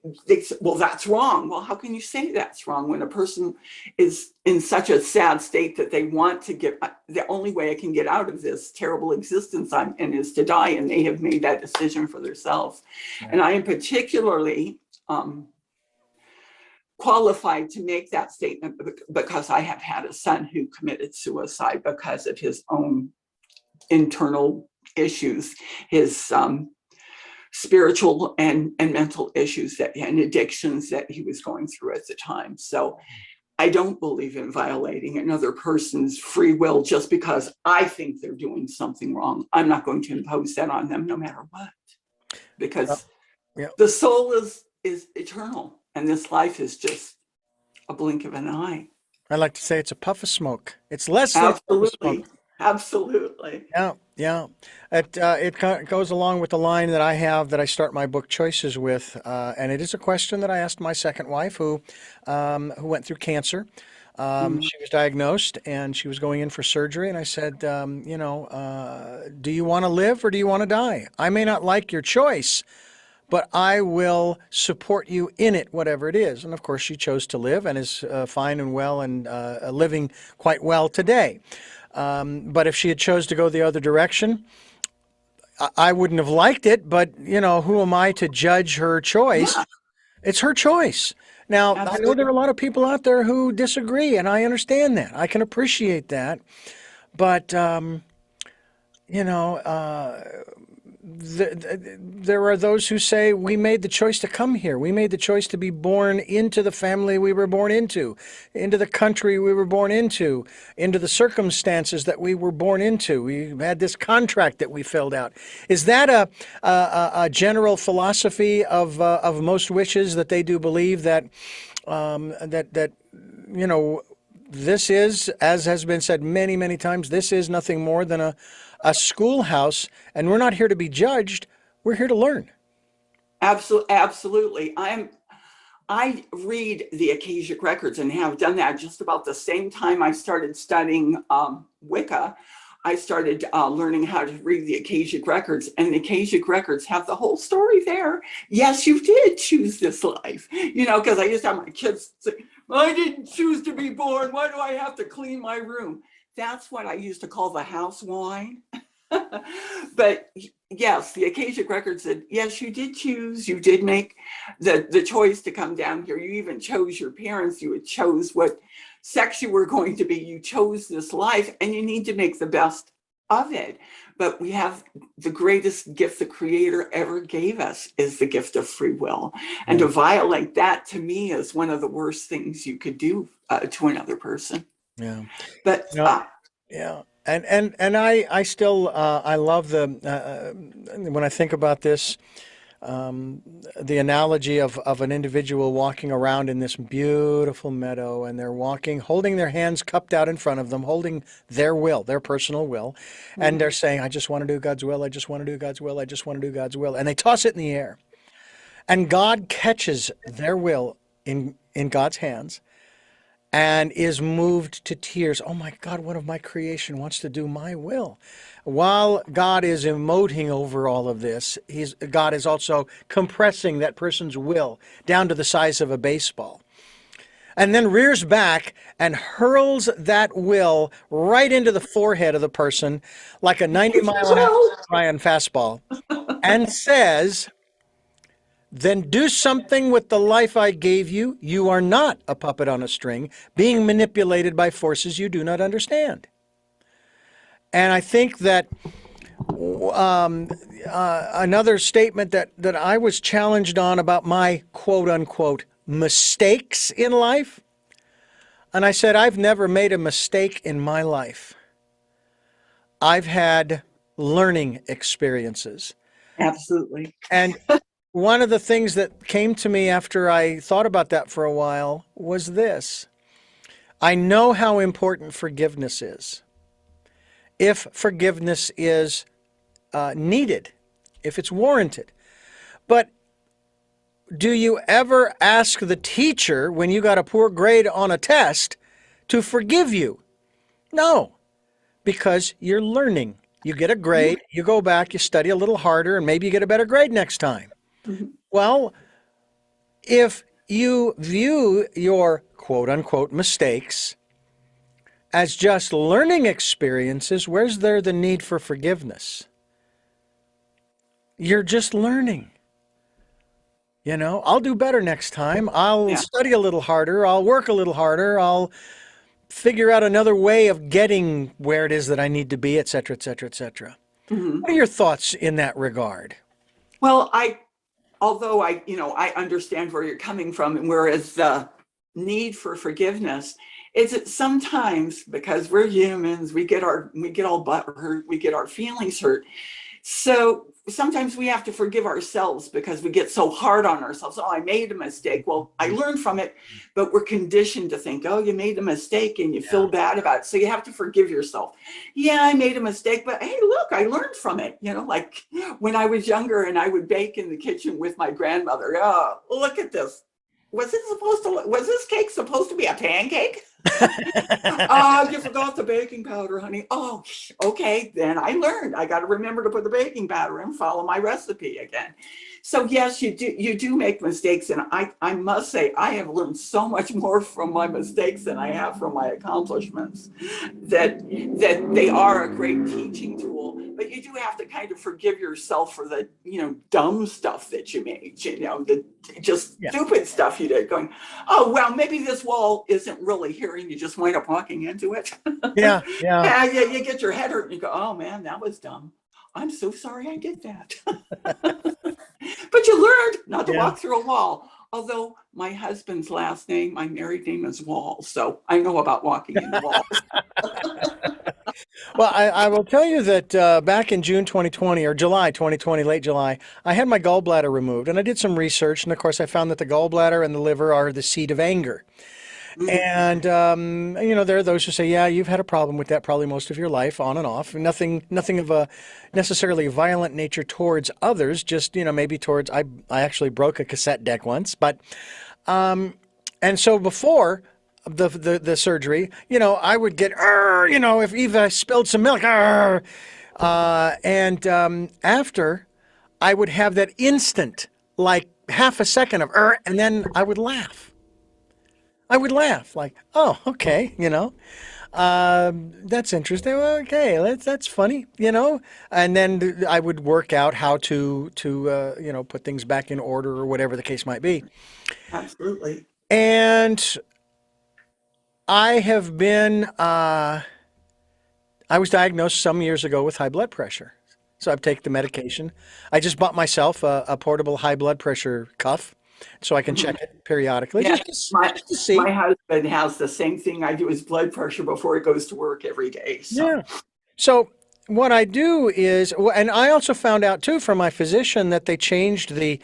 well, that's wrong. Well, how can you say that's wrong when a person is in such a sad state that they want to get, the only way I can get out of this terrible existence I'm in is to die, and they have made that decision for themselves. Yeah. And I am particularly qualified to make that statement because I have had a son who committed suicide because of his own internal issues, his spiritual and mental issues and addictions that he was going through at the time. So I don't believe in violating another person's free will just because I think they're doing something wrong. I'm not going to impose that on them no matter what, because Yeah. the soul is eternal and this life is just a blink of an eye. I like to say it's a puff of smoke. It's less than a puff of Absolutely. smoke. Absolutely. Yeah, yeah. It goes along with the line that I have that I start my book choices with, and it is a question that I asked my second wife, who went through cancer. Mm. She was diagnosed and she was going in for surgery, and I said, do you want to live or do you want to die? I may not like your choice, but I will support you in it, whatever it is. And of course, she chose to live and is fine and well and living quite well today. But if she had chose to go the other direction, I wouldn't have liked it. But who am I to judge her choice? Yeah, It's her choice. Now, I know there absolutely. are a lot of people out there who disagree, and I understand that. I can appreciate that. But you know, there are those who say we made the choice to come here. We made the choice to be born into the family we were born into the country we were born into the circumstances that we were born into. We had this contract that we filled out. Is that a general philosophy of most witches, that they do believe that that you know this is, as has been said many, many times, this is nothing more than a schoolhouse, and we're not here to be judged. We're here to learn. Absolutely. I read the Akashic records and have done that just about the same time I started studying Wicca. I started learning how to read the Akashic records, and the Akashic records have the whole story there. Yes, you did choose this life, because I used to have my kids say, I didn't choose to be born. Why do I have to clean my room? That's what I used to call the house wine. But yes, the Akashic Record said, yes, you did choose, you did make the choice to come down here. You even chose your parents, you chose what sex you were going to be, you chose this life, and you need to make the best of it. But we have the greatest gift the Creator ever gave us is the gift of free will. And Yeah. to violate that, to me, is one of the worst things you could do to another person. Yeah. But You know, yeah. And I still I love the when I think about this, um, the analogy of an individual walking around in this beautiful meadow, and they're walking holding their hands cupped out in front of them, holding their will, their personal will, and they're saying, I just want to do God's will, I just want to do God's will, I just want to do God's will, and they toss it in the air, and God catches their will in God's hands and is moved to tears. Oh my God, one of my creation wants to do my will. While God is emoting over all of this, God is also compressing that person's will down to the size of a baseball. And then rears back and hurls that will right into the forehead of the person like a 90 mile an hour well, Ryan fastball and says, then do something with the life I gave you. You are not a puppet on a string being manipulated by forces you do not understand. And I think that another statement that I was challenged on about my quote unquote mistakes in life. And I said, I've never made a mistake in my life. I've had learning experiences. absolutely. And one of the things that came to me after I thought about that for a while was this. I know how important forgiveness is. If forgiveness is needed, if it's warranted. But do you ever ask the teacher when you got a poor grade on a test to forgive you? No, because you're learning. You get a grade, you go back, you study a little harder, and maybe you get a better grade next time. Mhm. Well, if you view your quote unquote mistakes as just learning experiences, where's there the need for forgiveness? You're just learning. You know, I'll do better next time. I'll Yeah. study a little harder. I'll work a little harder. I'll figure out another way of getting where it is that I need to be, et cetera, et cetera, et cetera. Mhm. What are your thoughts in that regard? Well, although I understand where you're coming from, and whereas the need for forgiveness is that sometimes because we're humans, we get all butt hurt, we get our feelings hurt. So sometimes we have to forgive ourselves because we get so hard on ourselves. Oh, I made a mistake. Well, I learned from it, but we're conditioned to think, oh, you made a mistake and you Yeah. feel bad about it. So you have to forgive yourself. Yeah, I made a mistake, but hey, look, I learned from it. Like when I was younger and I would bake in the kitchen with my grandmother. Oh, look at this. Was this cake supposed to be a pancake? Oh, you forgot the baking powder, honey. Oh, okay. Then I learned. I got to remember to put the baking powder in, follow my recipe again. So yes, you do make mistakes, and I must say I have learned so much more from my mistakes than I have from my accomplishments. That that they are a great teaching tool, but you do have to kind of forgive yourself for the dumb stuff that you made. The just Yeah. stupid stuff you did. Going, oh, well, maybe this wall isn't really here and you just wind up walking into it. Yeah. Yeah. Yeah, you get your head hurt and you go, oh man, that was dumb. I'm so sorry I did that. But you learned not to Yeah. walk through a wall. Although my husband's last name, my married name is Wall. So I know about walking into walls. Well, I will tell you that back in June 2020 or July 2020, late July, I had my gallbladder removed, and I did some research, and of course, I found that the gallbladder and the liver are the seat of anger. Mhm. And there are those who say, "Yeah, you've had a problem with that probably most of your life, on and off. Nothing of a necessarily violent nature towards others. Just maybe towards I actually broke a cassette deck once, but and so before the surgery, I would get, if Eva spilled some milk, and after, I would have that instant, like half a second of, and then I would laugh. I would laugh like, oh, okay. That's interesting. Well, okay, that's funny, you know. And then I would work out how to you know, put things back in order or whatever the case might be. Absolutely. And I have been I was diagnosed some years ago with high blood pressure. So I've taken the medication. I just bought myself a portable high blood pressure cuff so I can check Mhm. it periodically Yeah, my just to my see. husband has the same thing. I do his blood pressure before he goes to work every day. So, Yeah. So what I do is, and I also found out too from my physician that they changed the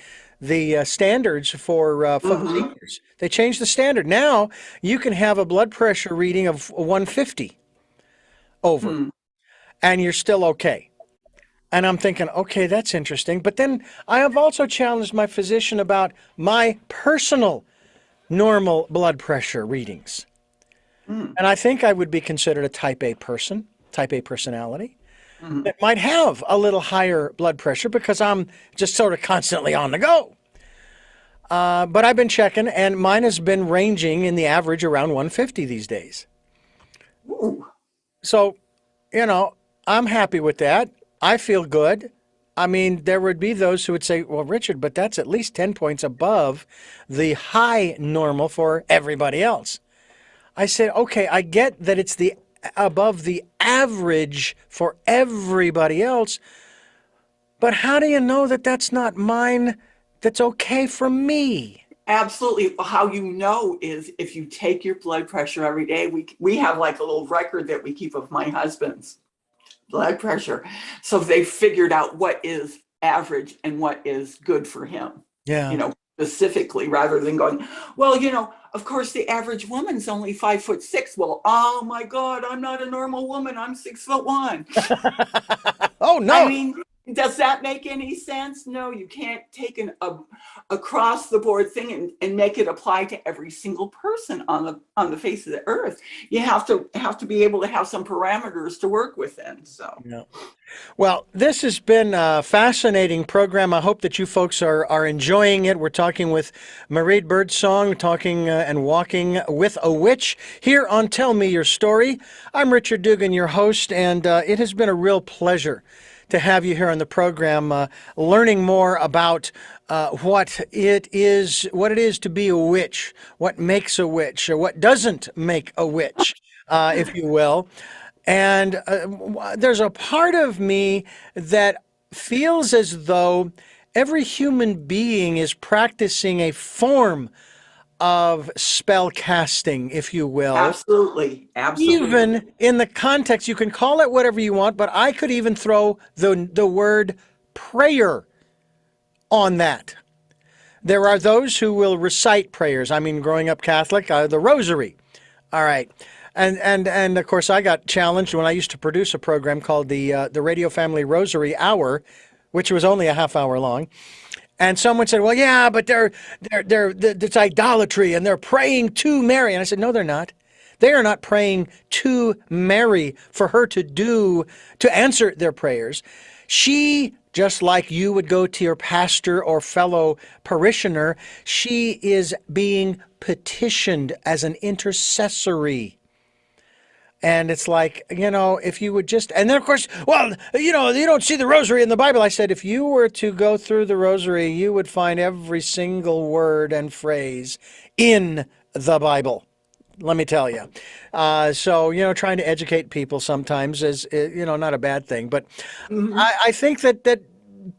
standards for mhm. seniors. They changed the standard. Now you can have a blood pressure reading of 150 over, Hmm. and you're still okay. And I'm thinking, okay, that's interesting. But then I have also challenged my physician about my personal normal blood pressure readings. Hmm. And I think I would be considered a type A person, type A personality, Hmm. that might have a little higher blood pressure because I'm just sort of constantly on the go. But I've been checking, and mine has been ranging in the average around 150 these days. Ooh, So, you know, I'm happy with that. I feel good. I mean, there would be those who would say, well, Richard, but that's at least 10 points above the high normal for everybody else. I said, okay, I get that it's the above the average for everybody else, but how do you know that that's not mine that's okay for me? absolutely. How you know is if you take your blood pressure every day. We have like a little record that we keep of my husband's blood pressure. So they figured out what is average and what is good for him, you Yeah. know, specifically, rather than going, well, of course, the average woman's only 5'6". Well, oh my God, I'm not a normal woman. I'm 6'1". Oh, I no. mean, does that make any sense? No, you can't take a across the board thing and make it apply to every single person on the face of the earth. You have to be able to have some parameters to work within. So Yeah. Well, this has been a fascinating program. I hope that you folks are enjoying it. We're talking with Maighread Birdsong, talking and walking with a witch here on Tell Me Your Story. I'm Richard Dugan, your host, and it has been a real pleasure to have you here on the program, learning more about what it is to be a witch, what makes a witch, or what doesn't make a witch, if you will. And there's a part of me that feels as though every human being is practicing a form of spell casting, if you will. absolutely, absolutely. Even in the context, you can call it whatever you want, but I could even throw the word prayer on that. There are those who will recite prayers. I mean, growing up Catholic, the Rosary. All right. And of course, I got challenged when I used to produce a program called the Radio Family Rosary Hour, which was only a half hour long. And someone said, "Well, yeah, but it's idolatry, and they're praying to Mary." And I said, "No, they're not. They are not praying to Mary for her to answer their prayers. She, just like you would go to your pastor or fellow parishioner, she is being petitioned as an intercessory." And it's like, if you would just, and then of course, well, you don't see the rosary in the Bible. I said, if you were to go through the rosary, you would find every single word and phrase in the Bible. Let me tell you. So, trying to educate people sometimes is, not a bad thing. But Mhm. I think that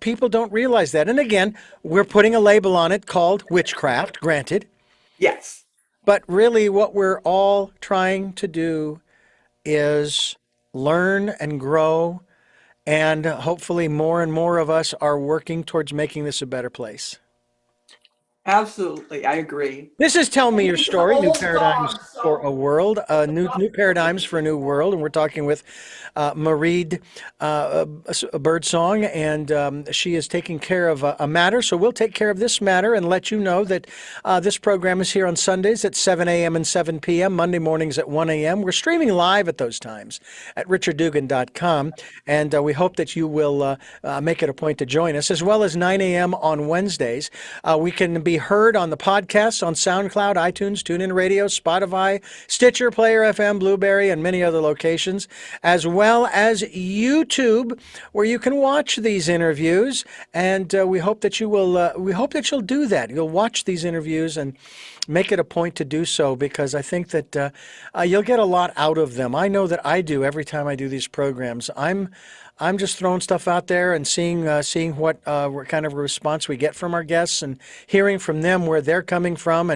people don't realize that. And again, we're putting a label on it called witchcraft, granted. Yes, But really, what we're all trying to do is learn and grow, and hopefully more and more of us are working towards making this a better place. absolutely. I agree. This is Tell Me And Your he's an Story, New old Paradigms dog, for so a World, new paradigms for a new world. And we're talking with Maighread Birdsong, and she is taking care of a matter. So we'll take care of this matter and let you know that this program is here on Sundays at 7 a.m. and 7 p.m., Monday mornings at 1 a.m. We're streaming live at those times at richarddugan.com, and we hope that you will make it a point to join us, as well as 9 a.m. on Wednesdays. We can be be heard on the podcasts on SoundCloud, iTunes, TuneIn Radio, Spotify, Stitcher, Player FM, Blueberry, and many other locations, as well as YouTube, where you can watch these interviews. And we hope that you will. We hope that you'll do that. You'll watch these interviews and make it a point to do so, because I think that you'll get a lot out of them. I know that I do every time I do these programs. I'm just throwing stuff out there and seeing what kind of response we get from our guests, and hearing from them where they're coming from,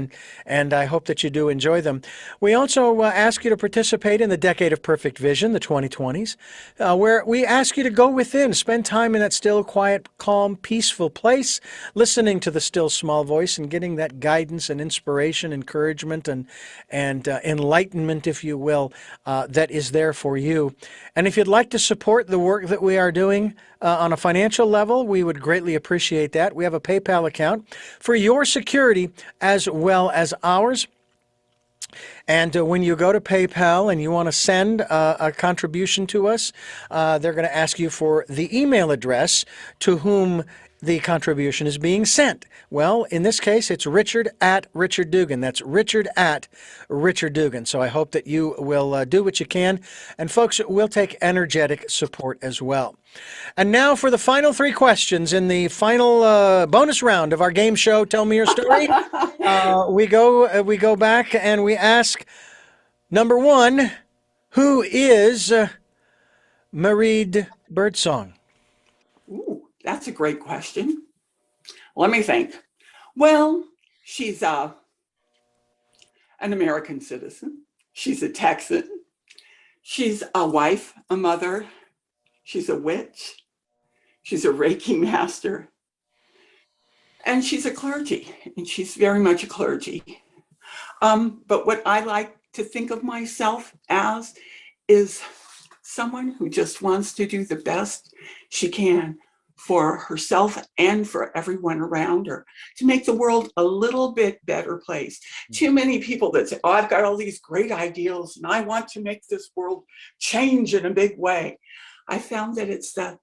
and I hope that you do enjoy them. We also ask you to participate in the Decade of Perfect Vision, the 2020s, where we ask you to go within, spend time in that still, quiet, calm, peaceful place, listening to the still small voice and getting that guidance and inspiration, encouragement, and enlightenment, if you will, that is there for you. And if you'd like to support the work that we are doing on a financial level, we would greatly appreciate that. We have a PayPal account for your security as well as ours. And when you go to PayPal and you want to send a contribution to us, they're going to ask you for the email address to whom the contribution is being sent. Well, in this case, it's Richard at Richard Dugan. That's Richard at Richard Dugan. So I hope that you will do what you can. And folks, we'll take energetic support as well. And now for the final three questions in the final bonus round of our game show, Tell Me Your Story. We go back and we ask, number one, who is Maighread Birdsong? Ooh, that's a great question. Let me think. Well, she's an American citizen. She's a Texan. She's a wife, a mother. She's a witch. She's a Reiki master. And she's a clergy, and she's very much a clergy. But what I like to think of myself as is someone who just wants to do the best she can for herself and for everyone around her to make the world a little bit better place. Too many people that say, oh, I've got all these great ideals and I want to make this world change in a big way. I found that it's the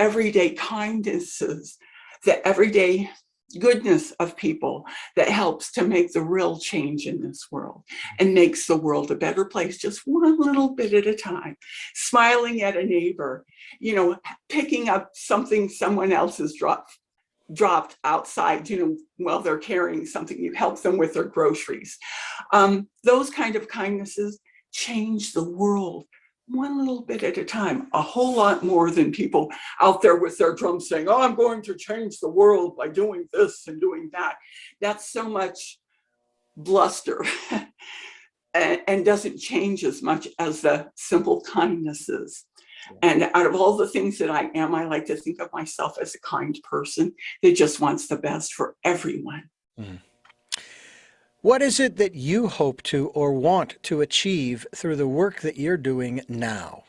everyday kindnesses, the everyday goodness of people that helps to make the real change in this world and makes the world a better place, just one little bit at a time. Smiling at a neighbor, picking up something someone else has dropped outside, while they're carrying something, you help them with their groceries. Those kind of kindnesses change the world one little bit at a time, a whole lot more than people out there with their drums saying, oh, I'm going to change the world by doing this and doing that. That's so much bluster and doesn't change as much as the simple kindnesses. And out of all the things that I am, I like to think of myself as a kind person that just wants the best for everyone. Mm. What is it that you hope to or want to achieve through the work that you're doing now?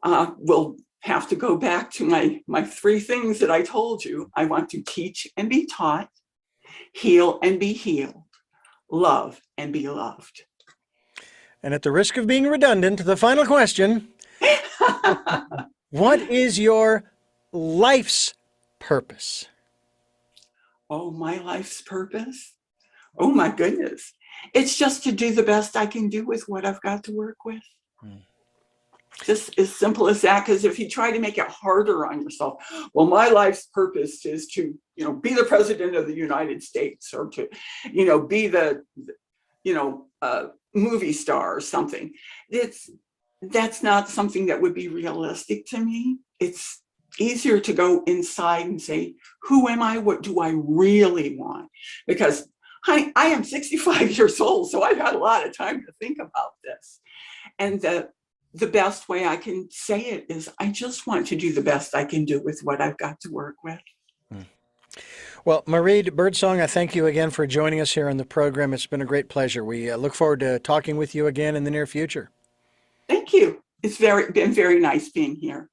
We'll have to go back to my three things that I told you. I want to teach and be taught, heal and be healed, love and be loved. And at the risk of being redundant, the final question, what is your life's purpose? Oh, my life's purpose? Oh my goodness. It's just to do the best I can do with what I've got to work with. Just as simple as that, because if you try to make it harder on yourself, well, my life's purpose is to, be the president of the United States, or to, be the, movie star or something. That's not something that would be realistic to me. It's easier to go inside and say, who am I? What do I really want? Because I am 65 years old, so I've had a lot of time to think about this. And the best way I can say it is I just want to do the best I can do with what I've got to work with. Well, Maighread Birdsong, I thank you again for joining us here on the program. It's been a great pleasure. We look forward to talking with you again in the near future. Thank you. It's been very nice being here.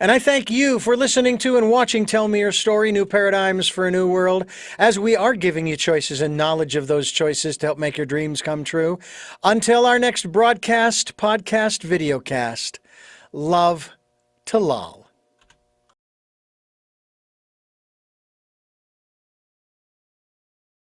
And I thank you for listening to and watching Tell Me Your Story, New Paradigms for a New World, as we are giving you choices and knowledge of those choices to help make your dreams come true. Until our next broadcast, podcast, videocast, love to lol.